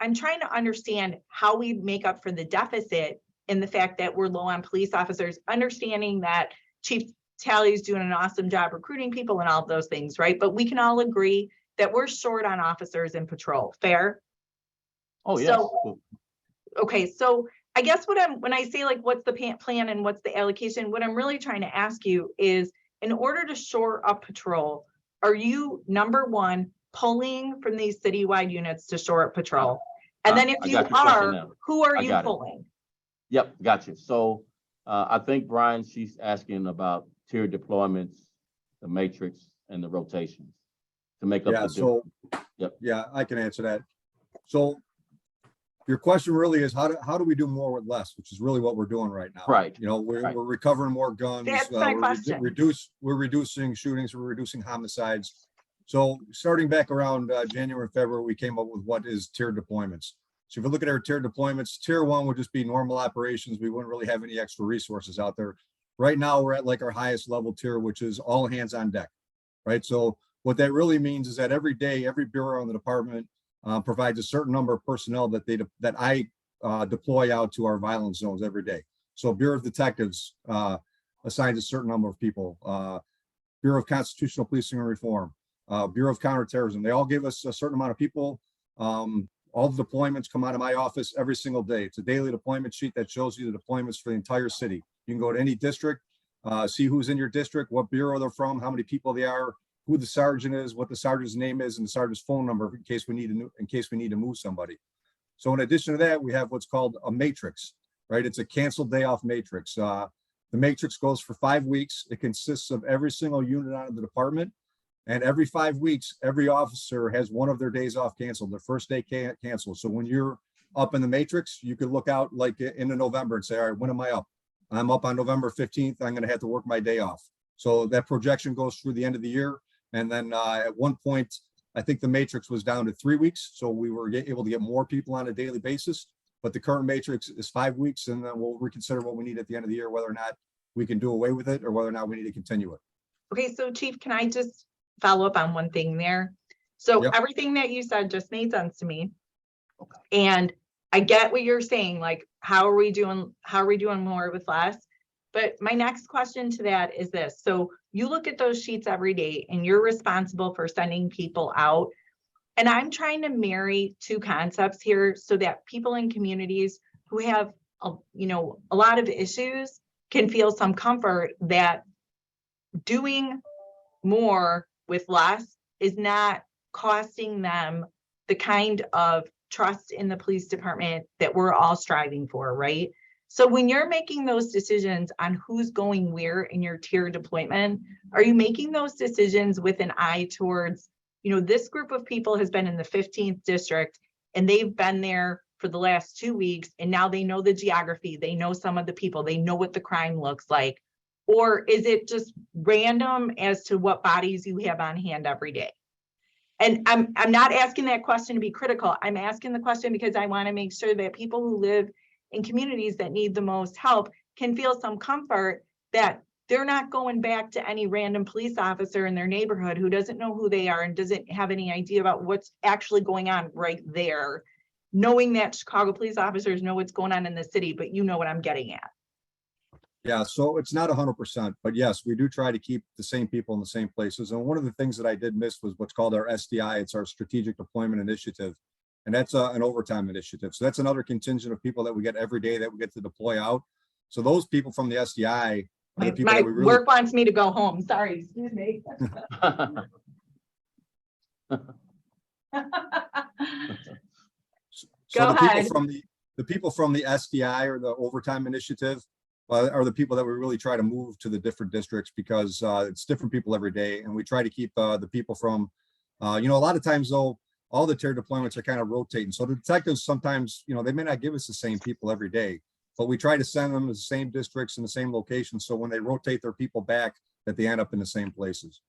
I'm trying to understand how we make up for the deficit in the fact that we're low on police officers, understanding that Chief Talley is doing an awesome job recruiting people and all of those things, right? But we can all agree that we're short on officers in patrol. Fair? Oh, yes. So- Okay, so I guess when I say like, what's the plan and what's the allocation, what I'm really trying to ask you is, in order to shore up patrol, are you, number one, pulling from these citywide units to shore up patrol? And then if I you got your question are, now. who are I you got it. pulling? Yep, gotcha. So I think, Brian, she's asking about tier deployments, the matrix, and the rotations to make up Yeah, the so, Yep. yeah, I can answer that. So your question really is, how do we do more with less, which is really what we're doing right now. Right. You know, we're Right. recovering more guns. That's my we're question. we're reducing shootings, we're reducing homicides. So starting back around January and February, we came up with what is tier deployments. So if you look at our tier deployments, tier one would just be normal operations. We wouldn't really have any extra resources out there. Right now, we're at like our highest level tier, which is all hands on deck, right? So what that really means is that every day, every bureau in the department provides a certain number of personnel that I deploy out to our violence zones every day. So Bureau of Detectives assigns a certain number of people. Bureau of Constitutional Policing and Reform, Bureau of Counterterrorism. They all give us a certain amount of people. All the deployments come out of my office every single day. It's a daily deployment sheet that shows you the deployments for the entire city. You can go to any district, see who's in your district, what bureau they're from, how many people they are, who the sergeant is, what the sergeant's name is, and the sergeant's phone number in case we need to move somebody. So in addition to that, we have what's called a matrix, right? It's a canceled day off matrix. The matrix goes for 5 weeks. It consists of every single unit out of the department. And every 5 weeks, every officer has one of their days off canceled. Their first day can't cancel. So when you're up in the matrix, you could look out like into November and say, all right, when am I up? I'm up on November 15th. I'm going to have to work my day off. So that projection goes through the end of the year. And then at one point, I think the matrix was down to 3 weeks. So we were able to get more people on a daily basis. But the current matrix is 5 weeks. And then we'll reconsider what we need at the end of the year, whether or not we can do away with it or whether or not we need to continue it. Okay, so Chief, can I just follow up on one thing there? So Yep. everything that you said just made sense to me. And I get what you're saying, like, how are we doing more with less? But my next question to that is this. So you look at those sheets every day and you're responsible for sending people out. And I'm trying to marry two concepts here so that people in communities who have, a lot of issues can feel some comfort that doing more with less is not costing them the kind of trust in the police department that we're all striving for, right? So when you're making those decisions on who's going where in your tier deployment, are you making those decisions with an eye towards, this group of people has been in the 15th district and they've been there for the last 2 weeks and now they know the geography, they know some of the people, they know what the crime looks like? Or is it just random as to what bodies you have on hand every day? And I'm not asking that question to be critical. I'm asking the question because I want to make sure that people who live in communities that need the most help can feel some comfort that they're not going back to any random police officer in their neighborhood who doesn't know who they are and doesn't have any idea about what's actually going on right there, knowing that Chicago police officers know what's going on in the city, but you know what I'm getting at. Yeah, so it's not 100%, but yes, we do try to keep the same people in the same places. And one of the things that I did miss was what's called our SDI. It's our Strategic Deployment Initiative. And that's an overtime initiative. So that's another contingent of people that we get every day that we get to deploy out. So those people from the SDI are the people My that we really. work wants me to go home. Sorry, excuse me. So Go the people ahead. the people from the SDI or the overtime initiative are the people that we really try to move to the different districts because it's different people every day. And we try to keep the people from, a lot of times though, all the tier deployments are kind of rotating. So the detectives sometimes, they may not give us the same people every day, but we try to send them to the same districts in the same locations. So when they rotate their people back, that they end up in the same places.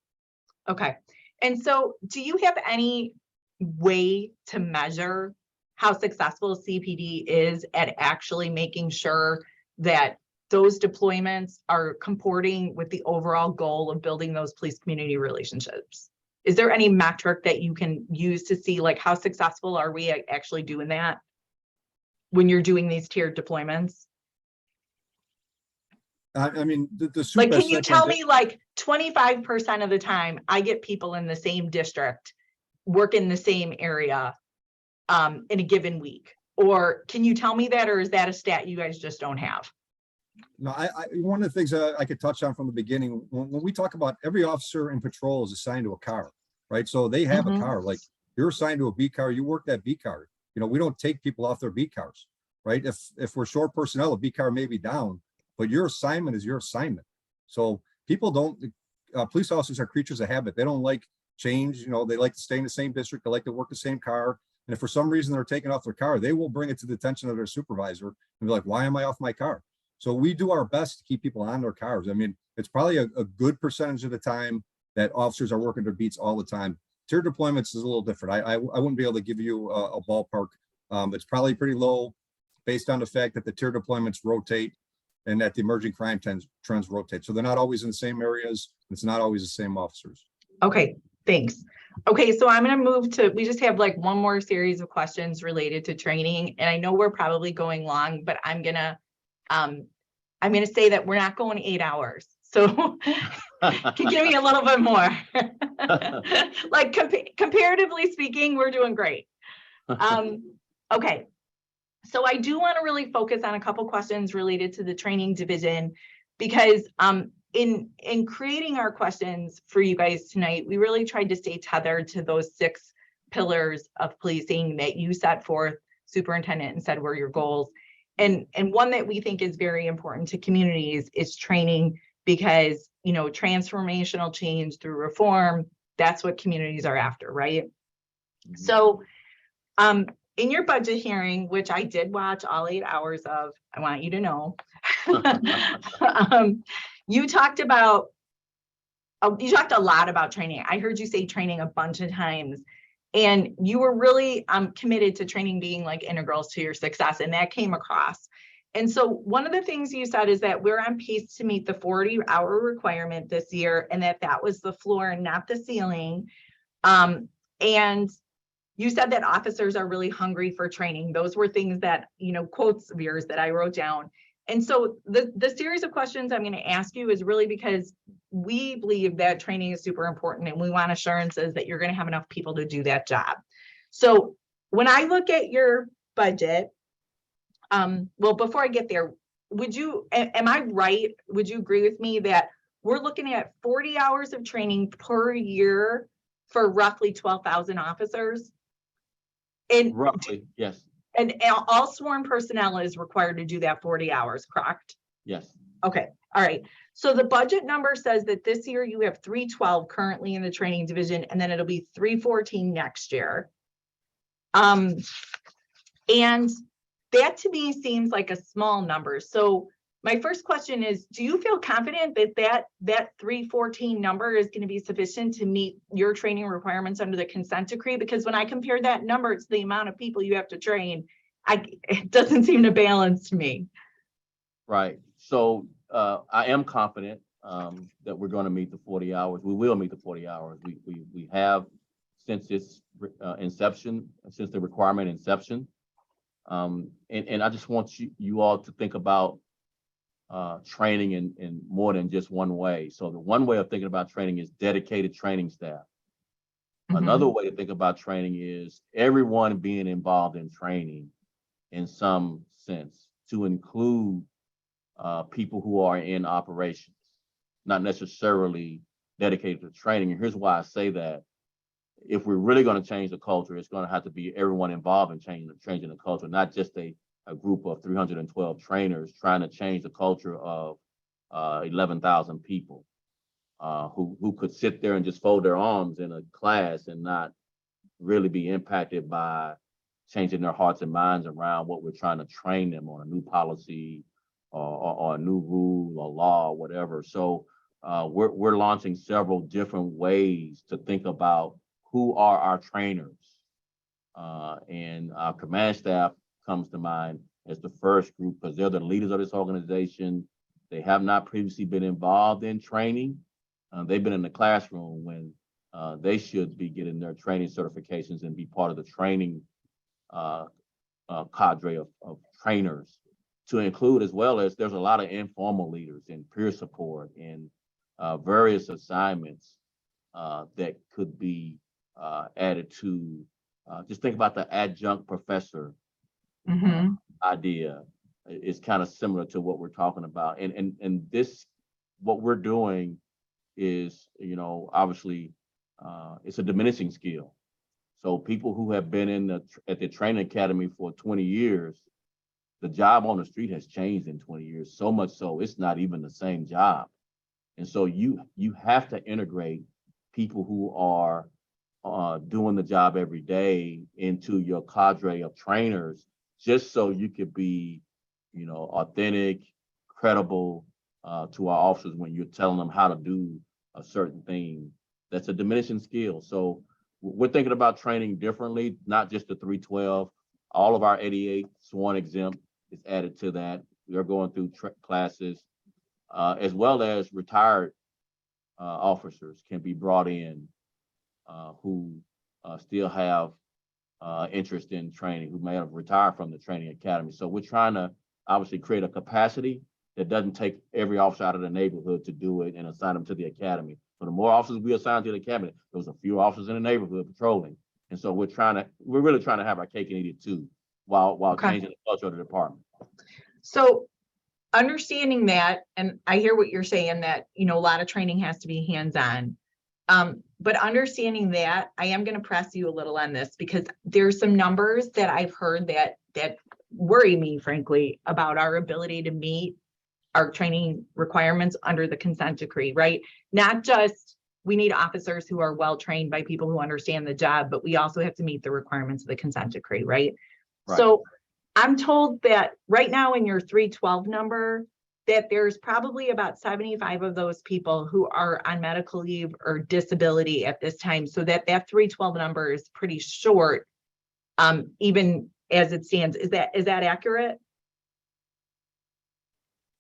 Okay. And so do you have any way to measure how successful CPD is at actually making sure that those deployments are comporting with the overall goal of building those police community relationships? Is there any metric that you can use to see like how successful are we at actually doing that when you're doing these tiered deployments? I mean, Like, can you tell me like 25% of the time I get people in the same district, work in the same area, in a given week? Or can you tell me that, or is that a stat you guys just don't have? No, one of the things I could touch on from the beginning, when we talk about every officer in patrol is assigned to a car, right? So they have a car, like you're assigned to a B car, you work that B car. You know, we don't take people off their B cars, right? If we're short personnel, a B car may be down, but your assignment is your assignment. So people don't, police officers are creatures of habit. They don't like change. You know, they like to stay in the same district. They like to work the same car. And if for some reason they're taking off their car, they will bring it to the attention of their supervisor and be like, why am I off my car? So we do our best to keep people on their cars. I mean, it's probably a good percentage of the time that officers are working their beats all the time. Tier deployments is a little different. I wouldn't be able to give you a ballpark. It's probably pretty low based on the fact that the tier deployments rotate and that the emerging crime trends rotate. So they're not always in the same areas. It's not always the same officers. Okay, thanks. Okay, so I'm going to move to, we just have like one more series of questions related to training. And I know we're probably going long, but I'm going to say that we're not going 8 hours. So can you give me a little bit more? Like comparatively speaking, we're doing great. Okay. So I do want to really focus on a couple questions related to the training division, because in creating our questions for you guys tonight, we really tried to stay tethered to those 6 pillars of policing that you set forth, Superintendent, and said were your goals. And one that we think is very important to communities is training, because, you know, transformational change through reform, that's what communities are after, right? So in your budget hearing, which I did watch all 8 hours of, I want you to know, you talked a lot about training. I heard you say training a bunch of times, and you were really committed to training being like integral to your success, and that came across. And so one of the things you said is that we're on pace to meet the 40-hour requirement this year, and that was the floor and not the ceiling. And you said that officers are really hungry for training. Those were things that, you know, quotes of yours that I wrote down. And so the series of questions I'm going to ask you is really because we believe that training is super important, and we want assurances that you're going to have enough people to do that job. So when I look at your budget, well, before I get there, am I right? Would you agree with me that we're looking at 40 hours of training per year for roughly 12,000 officers? And Roughly, yes. And all sworn personnel is required to do that 40 hours, correct? Yes. Okay, all right. So the budget number says that this year you have 312 currently in the training division, and then it'll be 314 next year. And that to me seems like a small number. So my first question is, do you feel confident that 314 number is going to be sufficient to meet your training requirements under the consent decree? Because when I compare that number to the amount of people you have to train, it doesn't seem to balance to me. Right. So I am confident that we're going to meet the 40 hours. We will meet the 40 hours. We have since its inception, since the requirement inception. And I just want you all to think about training in more than just one way. So the one way of thinking about training is dedicated training staff. Another way to think about training is everyone being involved in training in some sense, to include people who are in operations, not necessarily dedicated to training. And here's why I say that. If we're really going to change the culture, it's going to have to be everyone involved in changing the culture, not just a group of 312 trainers trying to change the culture of 11,000 people who could sit there and just fold their arms in a class and not really be impacted by changing their hearts and minds around what we're trying to train them on, a new policy or a new rule or law or whatever. So we're launching several different ways to think about who are our trainers. And our command staff comes to mind as the first group because they're the leaders of this organization. They have not previously been involved in training. They've been in the classroom when they should be getting their training certifications and be part of the training cadre of trainers, to include as well as there's a lot of informal leaders and peer support and various assignments that could be added to just think about the adjunct professor Mhm. idea. It's kind of similar to what we're talking about. And this, what we're doing is, obviously, it's a diminishing skill. So people who have been at the training academy for 20 years, the job on the street has changed in 20 years, so much so it's not even the same job. And so you have to integrate people who are doing the job every day into your cadre of trainers, just so you could be, authentic, credible to our officers when you're telling them how to do a certain thing. That's a diminishing skill. So we're thinking about training differently, not just the 312. All of our 88 sworn exempt is added to that. We are going through classes, as well as retired officers can be brought in who still have interest in training, who may have retired from the training academy. So we're trying to obviously create a capacity that doesn't take every officer out of the neighborhood to do it and assign them to the academy. So the more officers we assign to the academy, there's a few officers in the neighborhood patrolling. And so we're really trying to have our cake and eat it too, while Okay. changing the culture of the department. So understanding that, and I hear what you're saying, that, a lot of training has to be hands-on. But understanding that, I am going to press you a little on this, because there's some numbers that I've heard that worry me, frankly, about our ability to meet our training requirements under the consent decree, right? Not just we need officers who are well-trained by people who understand the job, but we also have to meet the requirements of the consent decree, right? Right. So I'm told that right now in your 312 number, that there's probably about 75 of those people who are on medical leave or disability at this time, so that 312 number is pretty short, even as it stands. Is that accurate?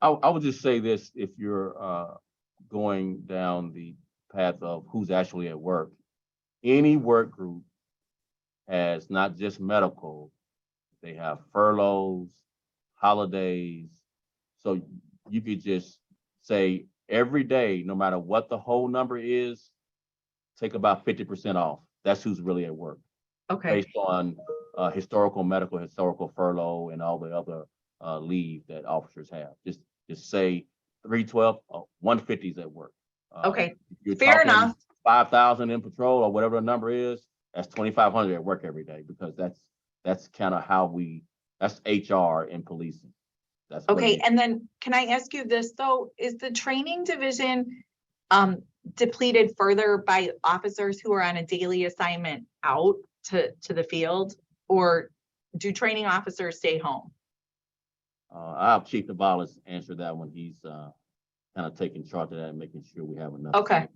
I would just say this: if you're going down the path of who's actually at work, any work group has not just medical, they have furloughs, holidays. So you could just say every day, no matter what the whole number is, take about 50% off. That's who's really at work. Okay. Based on historical medical, historical furlough, and all the other leave that officers have. Just say 312, 150 is at work. Okay. You're Fair talking enough. 5,000 in patrol or whatever the number is, that's 2,500 at work every day, because that's kind of how that's HR in policing. That's what it Okay, is. and then can I ask you this though? Is the training division depleted further by officers who are on a daily assignment out to the field, or do training officers stay home? I'll have Chief Tavalis answer that one. He's kind of taking charge of that and making sure we have enough. Okay.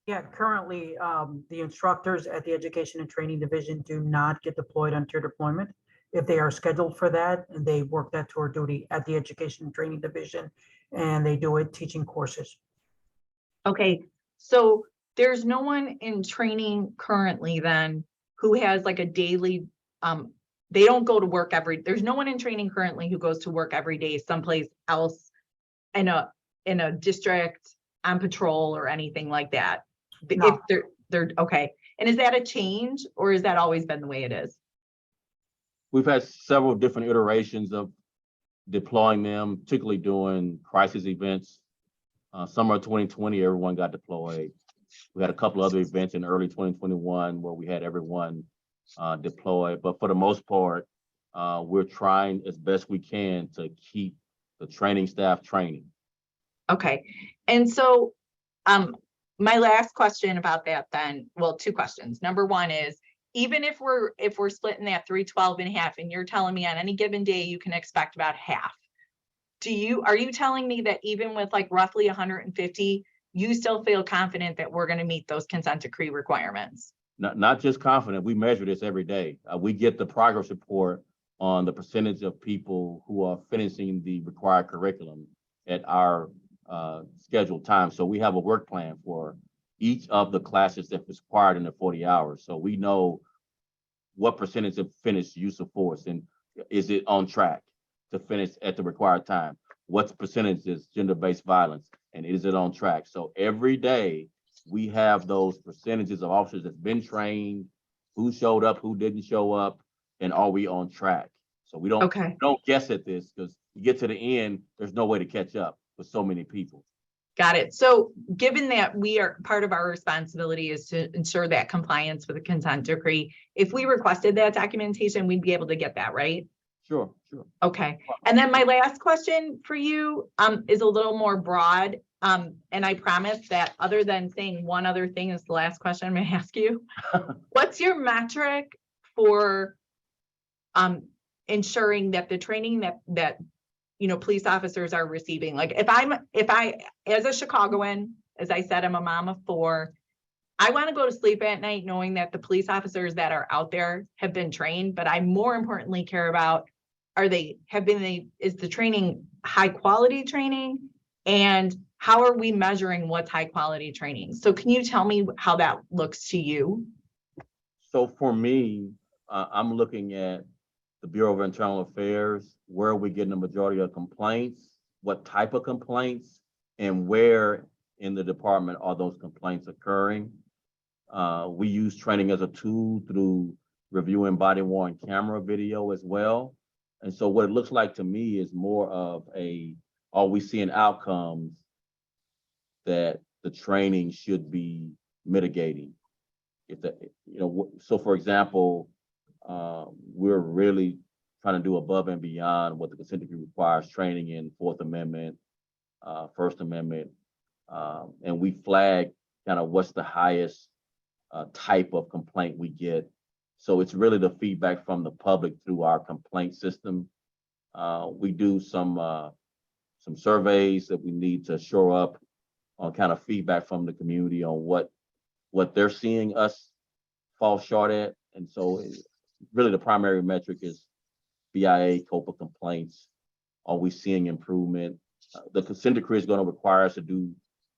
Yeah, currently, the instructors at the Education and Training Division do not get deployed on tier deployment. If they are scheduled for that, and they work that tour duty at the Education and Training Division, and they do it teaching courses. Okay, so there's no one in training currently then who has like a daily, they don't go to work there's no one in training currently who goes to work every day someplace else in a district, on patrol, or anything like that. No. If they're okay. And is that a change, or has that always been the way it is? We've had several different iterations of deploying them, particularly during crisis events. Summer of 2020, everyone got deployed. We had a couple other events in early 2021 where we had everyone deployed, but for the most part, we're trying as best we can to keep the training staff training. Okay, and so my last question about that then, well, two questions. Number one is, even if we're splitting that 312 in half, and you're telling me on any given day you can expect about half, are you telling me that even with like roughly 150, you still feel confident that we're going to meet those consent decree requirements? Not just confident, we measure this every day. We get the progress report on the percentage of people who are finishing the required curriculum at our scheduled time. So we have a work plan for each of the classes that was required in the 40 hours. So we know what percentage of finished use of force, and is it on track to finish at the required time? What percentage is gender-based violence, and is it on track? So every day we have those percentages of officers that's been trained who showed up, who didn't show up, and are we on track? So we don't guess at this, because you get to the end, there's no way to catch up with so many people. Got it. So given that part of our responsibility is to ensure that compliance with the consent decree, if we requested that documentation, we'd be able to get that, right? Sure. Okay. And then my last question for you is a little more broad. And I promise that other than saying one other thing is the last question I'm going to ask you. What's your metric for ensuring that the training that police officers are receiving? Like if I, as a Chicagoan, as I said, I'm a mom of 4, I want to go to sleep at night knowing that the police officers that are out there have been trained, but I more importantly care about, is the training high quality training, and how are we measuring what's high quality training? So can you tell me how that looks to you? So for me, I'm looking at the Bureau of Internal Affairs, where are we getting the majority of complaints, what type of complaints, and where in the department are those complaints occurring. We use training as a tool through reviewing body-worn camera video as well. And so what it looks like to me is more of are we seeing outcomes that the training should be mitigating? So for example, we're really trying to do above and beyond what the consent decree requires, training in 4th Amendment, First Amendment, and we flag kind of what's the highest type of complaint we get. So it's really the feedback from the public through our complaint system. We do some surveys that we need to shore up on kind of feedback from the community on what they're seeing us fall short at. And so really the primary metric is BIA, COPA complaints. Are we seeing improvement? The consent decree is going to require us to do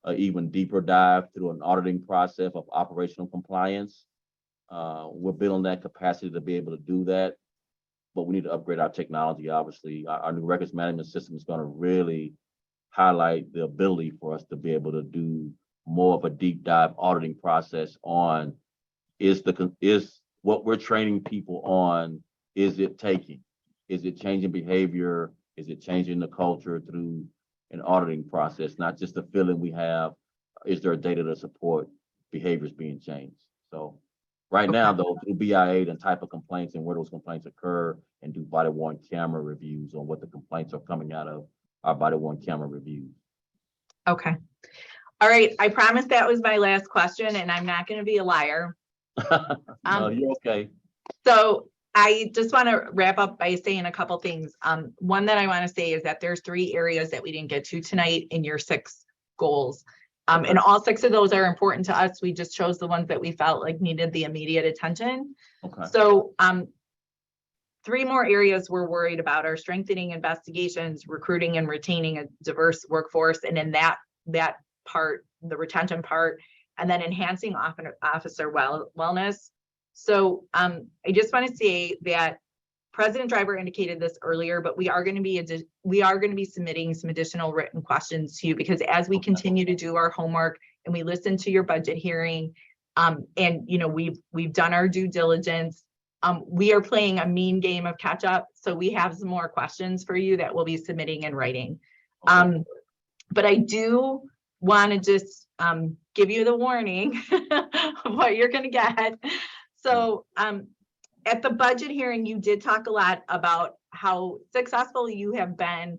an even deeper dive through an auditing process of operational compliance. We're building that capacity to be able to do that, but we need to upgrade our technology. Obviously, our new records management system is going to really highlight the ability for us to be able to do more of a deep dive auditing process on is what we're training people on, is it taking? Is it changing behavior? Is it changing the culture through an auditing process? Not just the feeling we have, is there data to support behaviors being changed? So right now, though, through BIA and type of complaints and where those complaints occur, and do body-worn camera reviews on what the complaints are coming out of our body-worn camera reviews. Okay. All right. I promise that was my last question, and I'm not going to be a liar. No, you're okay. So I just want to wrap up by saying a couple things. One that I want to say is that there's 3 areas that we didn't get to tonight in your 6 goals. And all 6 of those are important to us. We just chose the ones that we felt like needed the immediate attention. Okay. So 3 more areas we're worried about are strengthening investigations, recruiting and retaining a diverse workforce, and in that part, the retention part, and then enhancing officer wellness. So I just want to say that President Driver indicated this earlier, but we are going to be submitting some additional written questions to you, because as we continue to do our homework and we listen to your budget hearing, and we've done our due diligence, we are playing a mean game of catch up. So we have some more questions for you that we'll be submitting in writing. But I do want to just give you the warning of what you're going to get. So at the budget hearing, you did talk a lot about how successful you have been,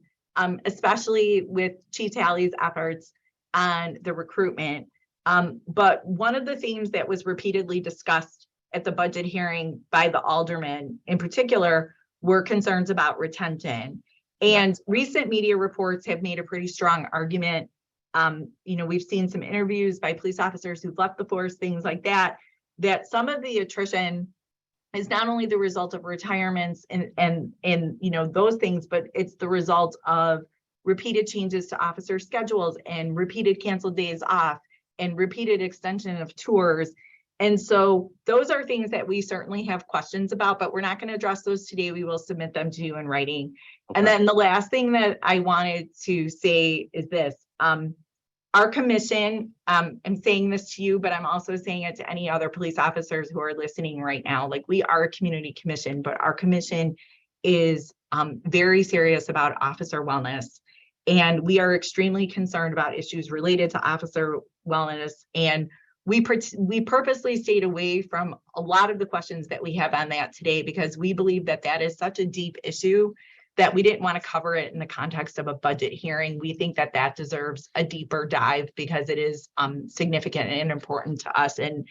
especially with Chief Talley's efforts on the recruitment. But one of the themes that was repeatedly discussed at the budget hearing by the aldermen in particular were concerns about retention. And recent media reports have made a pretty strong argument. We've seen some interviews by police officers who've left the force, things like that, that some of the attrition is not only the result of retirements and those things, but it's the result of repeated changes to officer schedules and repeated canceled days off and repeated extension of tours. And so those are things that we certainly have questions about, but we're not going to address those today. We will submit them to you in writing. Okay. And then the last thing that I wanted to say is this. our commission, I'm saying this to you, but I'm also saying it to any other police officers who are listening right now. Like, we are a community commission, but our commission is very serious about officer wellness. And we are extremely concerned about issues related to officer wellness. And we purposely stayed away from a lot of the questions that we have on that today, because we believe that that is such a deep issue that we didn't want to cover it in the context of a budget hearing. We think that that deserves a deeper dive because it is significant and important to us, and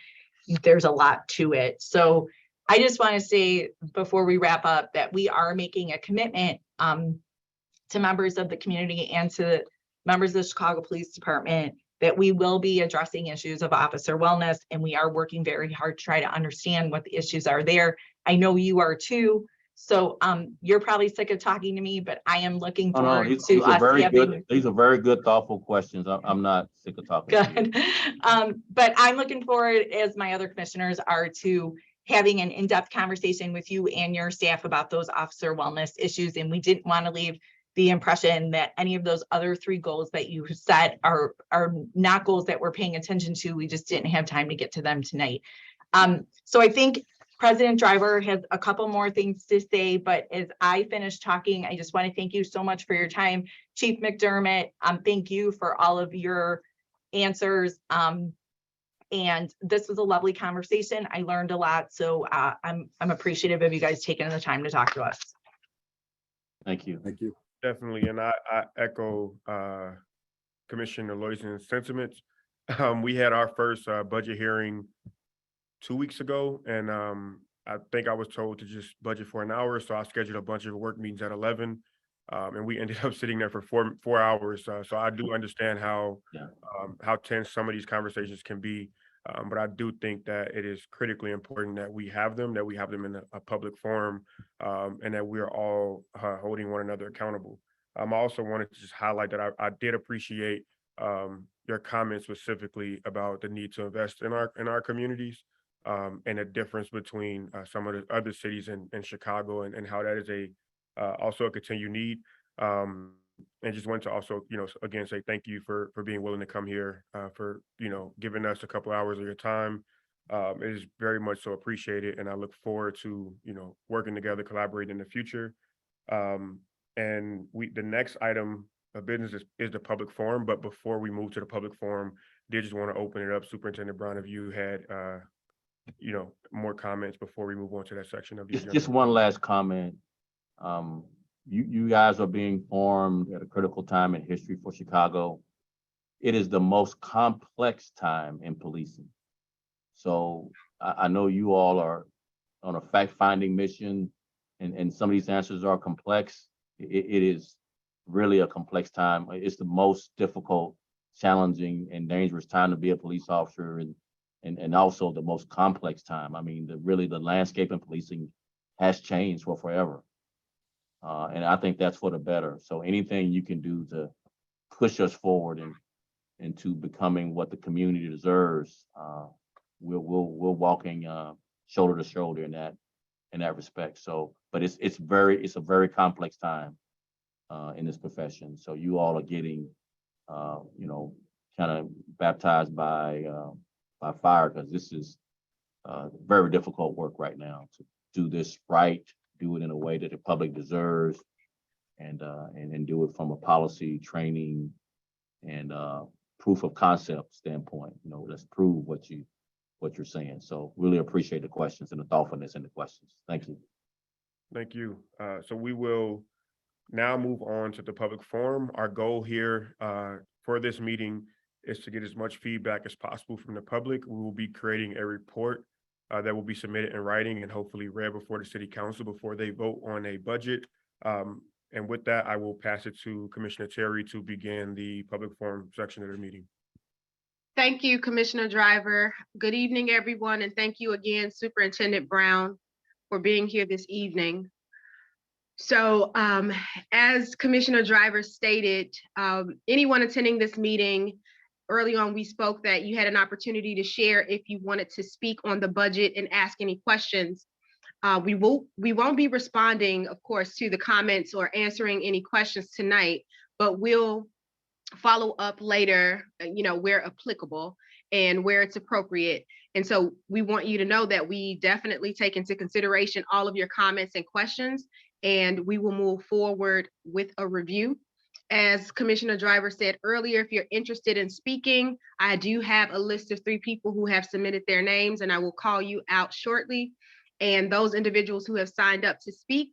there's a lot to it. So I just want to say before we wrap up that we are making a commitment to members of the community and to members of the Chicago Police Department that we will be addressing issues of officer wellness, and we are working very hard to try to understand what the issues are there. I know you are too. So you're probably sick of talking to me, but I am looking forward to these are us very having. good. These are very good, thoughtful questions. I'm not sick of talking to you. Good. But I'm looking forward, as my other commissioners are, to having an in-depth conversation with you and your staff about those officer wellness issues. And we didn't want to leave the impression that any of those other 3 goals that you set are not goals that we're paying attention to. We just didn't have time to get to them tonight. So I think President Driver has a couple more things to say, but as I finish talking, I just want to thank you so much for your time. Chief McDermott, thank you for all of your answers. And this was a lovely conversation. I learned a lot, so I'm appreciative of you guys taking the time to talk to us. Thank you. Thank you. Definitely, and I echo Commissioner Loisen's sentiments. We had our first budget hearing 2 weeks ago, and I think I was told to just budget for an hour, so I scheduled a bunch of work meetings at 11, and we ended up sitting there for four hours. So I do understand how tense some of these conversations can be, but I do think that it is critically important that we have them in a public forum, and that we are all holding one another accountable. I also wanted to just highlight that I did appreciate your comments specifically about the need to invest in our communities. And the difference between some of the other cities in Chicago and how that is also a continued need. And just wanted to also, again, say thank you for being willing to come here, for, giving us a couple hours of your time. It is very much so appreciated, and I look forward to, working together, collaborating in the future. And the next item of business is the public forum. But before we move to the public forum, did just want to open it up. Superintendent Brown, if you had more comments before we move on to that section of the agenda. Just one last comment. You guys are being formed at a critical time in history for Chicago. It is the most complex time in policing. So I know you all are on a fact-finding mission, and some of these answers are complex. It is really a complex time. It's the most difficult, challenging, and dangerous time to be a police officer, and also the most complex time. I mean, the landscape in policing has changed for forever. And I think that's for the better. So anything you can do to push us forward into becoming what the community deserves, we're walking shoulder to shoulder in that respect. So, but it's a very complex time in this profession. So you all are getting, kind of baptized by fire, because this is very difficult work right now to do this right, do it in a way that the public deserves, and do it from a policy, training, and proof of concept standpoint. Let's prove what you're saying. So really appreciate the questions and the thoughtfulness in the questions. Thank you. Thank you. So we will now move on to the public forum. Our goal here for this meeting is to get as much feedback as possible from the public. We will be creating a report that will be submitted in writing and hopefully read before the city council before they vote on a budget. And with that, I will pass it to Commissioner Terry to begin the public forum section of the meeting. Thank you, Commissioner Driver. Good evening, everyone, and thank you again, Superintendent Brown, for being here this evening. So as Commissioner Driver stated, anyone attending this meeting, early on we spoke that you had an opportunity to share if you wanted to speak on the budget and ask any questions. We won't be responding, of course, to the comments or answering any questions tonight, but we'll follow up later, where applicable and where it's appropriate. And so we want you to know that we definitely take into consideration all of your comments and questions, and we will move forward with a review. As Commissioner Driver said earlier, if you're interested in speaking, I do have a list of 3 people who have submitted their names, and I will call you out shortly. And those individuals who have signed up to speak,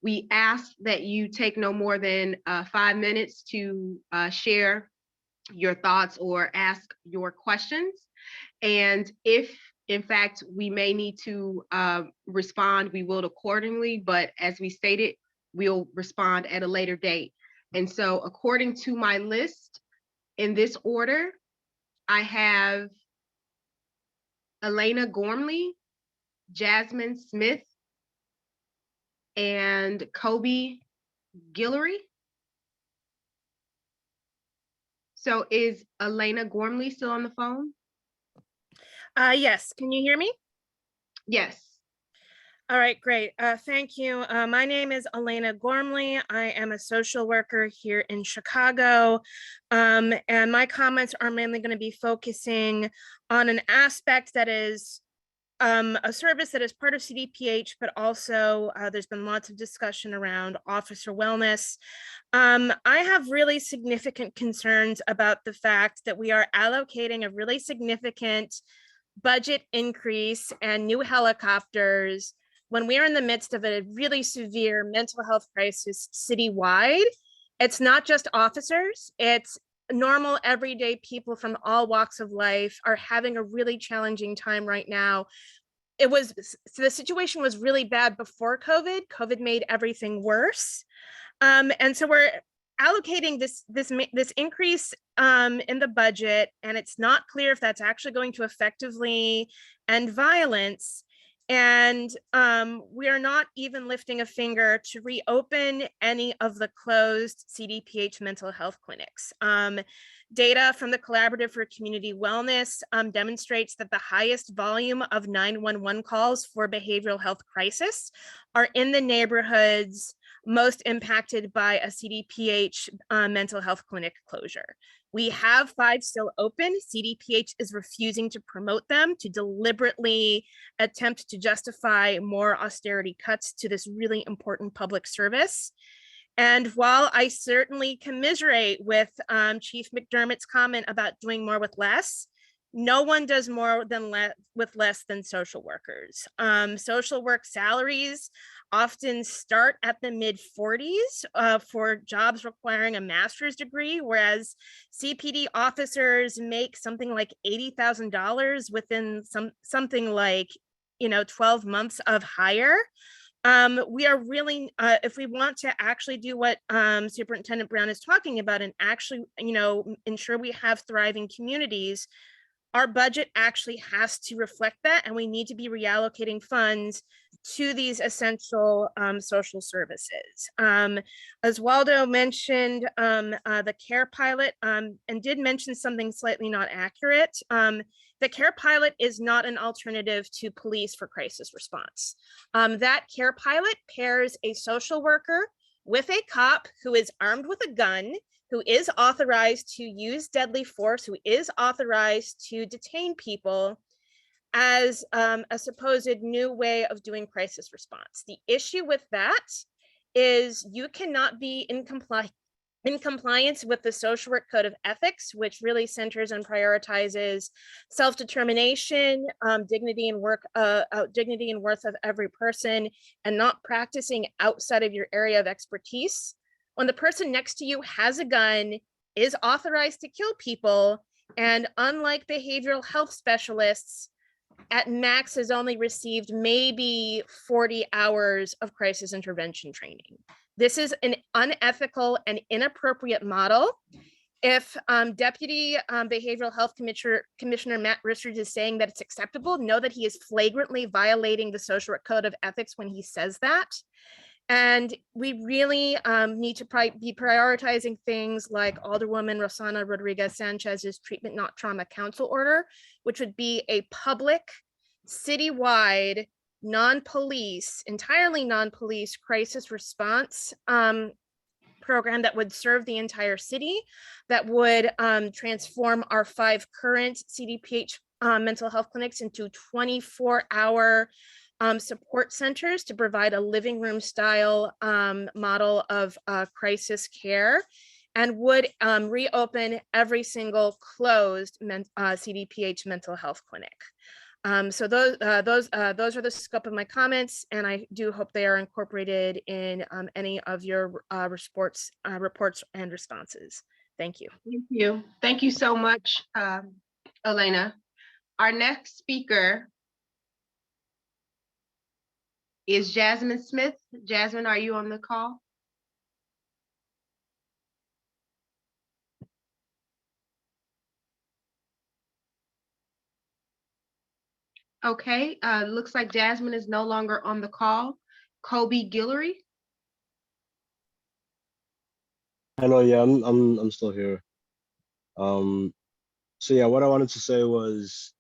we ask that you take no more than 5 minutes to share your thoughts or ask your questions. And if, in fact, we may need to respond, we will accordingly. But as we stated, we'll respond at a later date. And so according to my list, in this order, I have Elena Gormley, Jasmine Smith, and Kobe Guillory. So is Elena Gormley still on the phone? Yes, can you hear me? Yes. All right, great. Thank you. My name is Elena Gormley. I am a social worker here in Chicago. And my comments are mainly going to be focusing on an aspect that is a service that is part of CDPH, but also there's been lots of discussion around officer wellness. I have really significant concerns about the fact that we are allocating a really significant budget increase and new helicopters when we are in the midst of a really severe mental health crisis citywide. It's not just officers, it's normal everyday people from all walks of life are having a really challenging time right now. The situation was really bad before COVID. COVID made everything worse. And so we're allocating this increase in the budget, and it's not clear if that's actually going to effectively end violence. And we are not even lifting a finger to reopen any of the closed CDPH mental health clinics. Data from the Collaborative for Community Wellness demonstrates that the highest volume of 911 calls for behavioral health crisis are in the neighborhoods most impacted by a CDPH mental health clinic closure. We have 5 still open. CDPH is refusing to promote them, to deliberately attempt to justify more austerity cuts to this really important public service. And while I certainly commiserate with Chief McDermott's comment about doing more with less, no one does more than with less than social workers. Social work salaries often start at the mid-40s for jobs requiring a master's degree, whereas CPD officers make something like $80,000 within something like 12 months of hire. We are really, if we want to actually do what Superintendent Brown is talking about and actually, ensure we have thriving communities, our budget actually has to reflect that, and we need to be reallocating funds to these essential social services. Oswaldo mentioned the care pilot and did mention something slightly not accurate. The care pilot is not an alternative to police for crisis response. That care pilot pairs a social worker with a cop who is armed with a gun, who is authorized to use deadly force, who is authorized to detain people as a supposed new way of doing crisis response. The issue with that is you cannot be in compliance with the Social Work Code of Ethics, which really centers and prioritizes self-determination, dignity and worth of every person, and not practicing outside of your area of expertise. When the person next to you has a gun, is authorized to kill people, and unlike behavioral health specialists, at max has only received maybe 40 hours of crisis intervention training. This is an unethical and inappropriate model. If Deputy Behavioral Health Commissioner Matt Richards is saying that it's acceptable, know that he is flagrantly violating the Social Work Code of Ethics when he says that. And we really need to be prioritizing things like Alderwoman Rosana Rodriguez Sanchez's Treatment Not Trauma Council order, which would be a public, citywide, entirely non-police crisis response program that would serve the entire city, that would transform our 5 current CDPH mental health clinics into 24-hour support centers to provide a living room style model of crisis care, and would reopen every single closed CDPH mental health clinic. So those are the scope of my comments, and I do hope they are incorporated in any of your reports and responses. Thank you. Thank you. Thank you so much, Elena. Our next speaker is Jasmine Smith. Jasmine, are you on the call? Okay, looks like Jasmine is no longer on the call. Kobe Guillory. Hello, yeah, I'm still here. So yeah, what I wanted to say was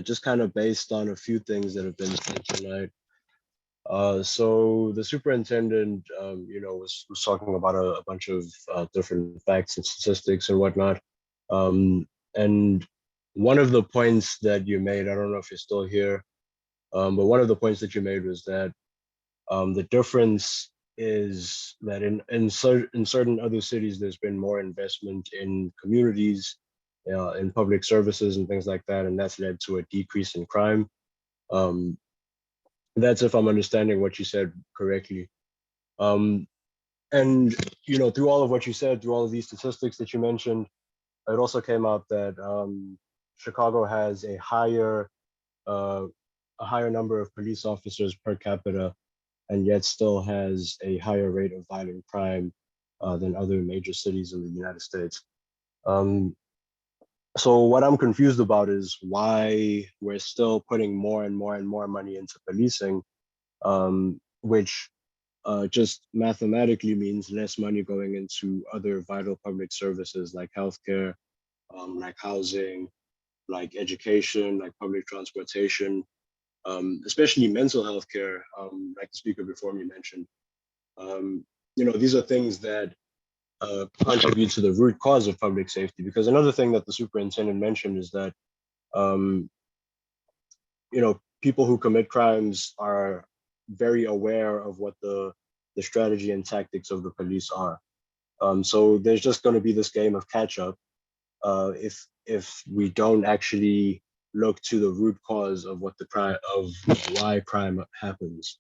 just kind of based on a few things that have been said tonight. So the superintendent, was talking about a bunch of different facts and statistics and whatnot. And one of the points that you made, I don't know if you're still here, but one of the points that you made was that the difference is that in certain other cities, there's been more investment in communities, in public services and things like that, and that's led to a decrease in crime. That's if I'm understanding what you said correctly. And through all of what you said, through all of these statistics that you mentioned, it also came out that Chicago has a higher number of police officers per capita, and yet still has a higher rate of violent crime than other major cities in the United States. So what I'm confused about is why we're still putting more and more and more money into policing, which just mathematically means less money going into other vital public services like healthcare, like housing, like education, like public transportation, especially mental health care, like the speaker before me mentioned. These are things that contribute to the root cause of public safety. Because another thing that the superintendent mentioned is that, people who commit crimes are very aware of what the strategy and tactics of the police are. So there's just going to be this game of catch up if we don't actually look to the root cause of why crime happens,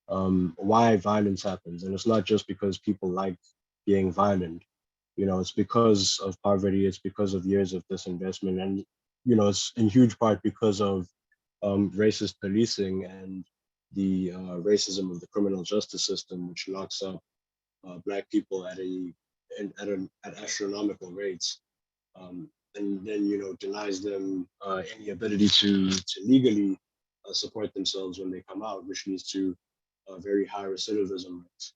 why violence happens. And it's not just because people like being violent. It's because of poverty, it's because of years of disinvestment, and it's in huge part because of racist policing and the racism of the criminal justice system, which locks up Black people at astronomical rates, and then denies them any ability to legally support themselves when they come out, which leads to very high recidivism rates.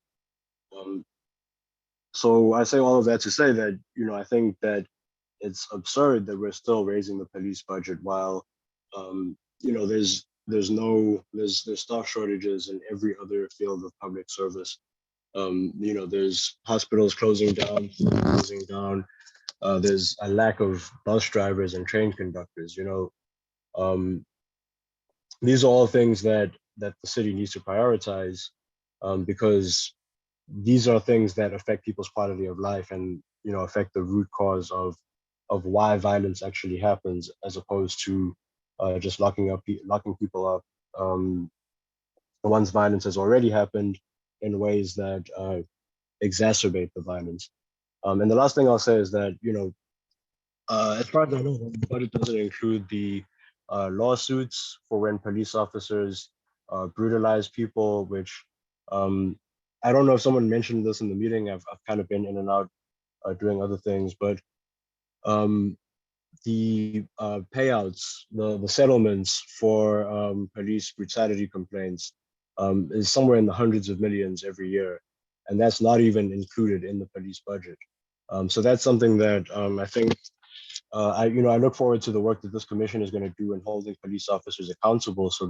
So I say all of that to say that I think that it's absurd that we're still raising the police budget while there's staff shortages in every other field of public service. There's hospitals closing down, there's a lack of bus drivers and train conductors. These are all things that the city needs to prioritize, because these are things that affect people's quality of life and affect the root cause of why violence actually happens, as opposed to just locking people up once violence has already happened in ways that exacerbate the violence. And the last thing I'll say is that as far as I know, the budget doesn't include the lawsuits for when police officers brutalize people, which I don't know if someone mentioned this in the meeting. I've kind of been in and out doing other things, but the payouts, the settlements for police brutality complaints is somewhere in the hundreds of millions every year, and that's not even included in the police budget. So that's something that I think I look forward to the work that this commission is going to do in holding police officers accountable, so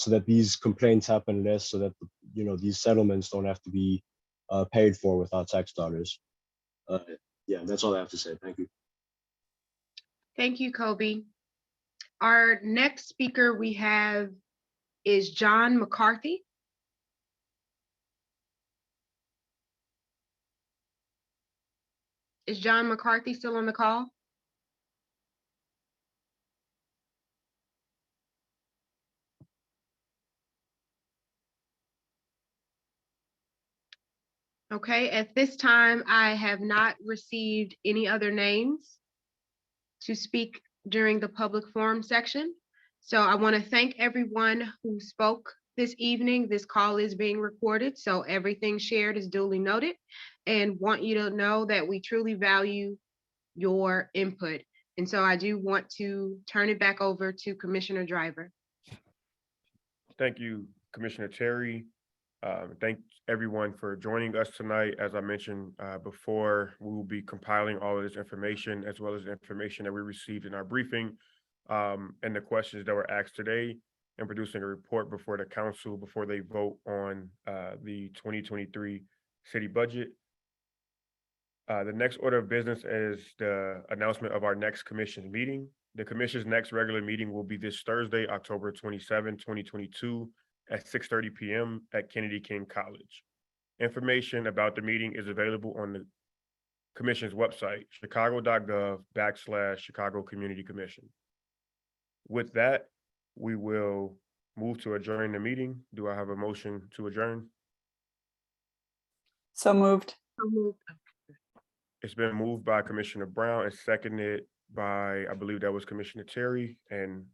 that these complaints happen less, so that you know, these settlements don't have to be paid for with our tax dollars. Yeah, that's all I have to say. Thank you. Thank you, Kobe. Our next speaker we have is John McCarthy. Is John McCarthy still on the call? Okay, at this time, I have not received any other names to speak during the public forum section. So I want to thank everyone who spoke this evening. This call is being recorded, so everything shared is duly noted, and want you to know that we truly value your input. And so I do want to turn it back over to Commissioner Driver. Thank you, Commissioner Terry. Thank everyone for joining us tonight. As I mentioned before, we will be compiling all of this information as well as the information that we received in our briefing and the questions that were asked today, and producing a report before the council before they vote on the 2023 city budget. The next order of business is the announcement of our next commission meeting. The commission's next regular meeting will be this Thursday, October 27, 2022 at 6:30 p.m. at Kennedy King College. Information about the meeting is available on the commission's website, chicago.gov/Chicago Community Commission. With that, we will move to adjourn the meeting. Do I have a motion to adjourn? So moved. It's been moved by Commissioner Brown and seconded by, I believe that was Commissioner Terry. And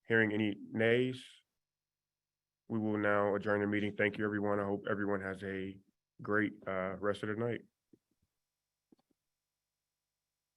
hearing any nays, we will now adjourn the meeting. Thank you, everyone. I hope everyone has a great rest of the night.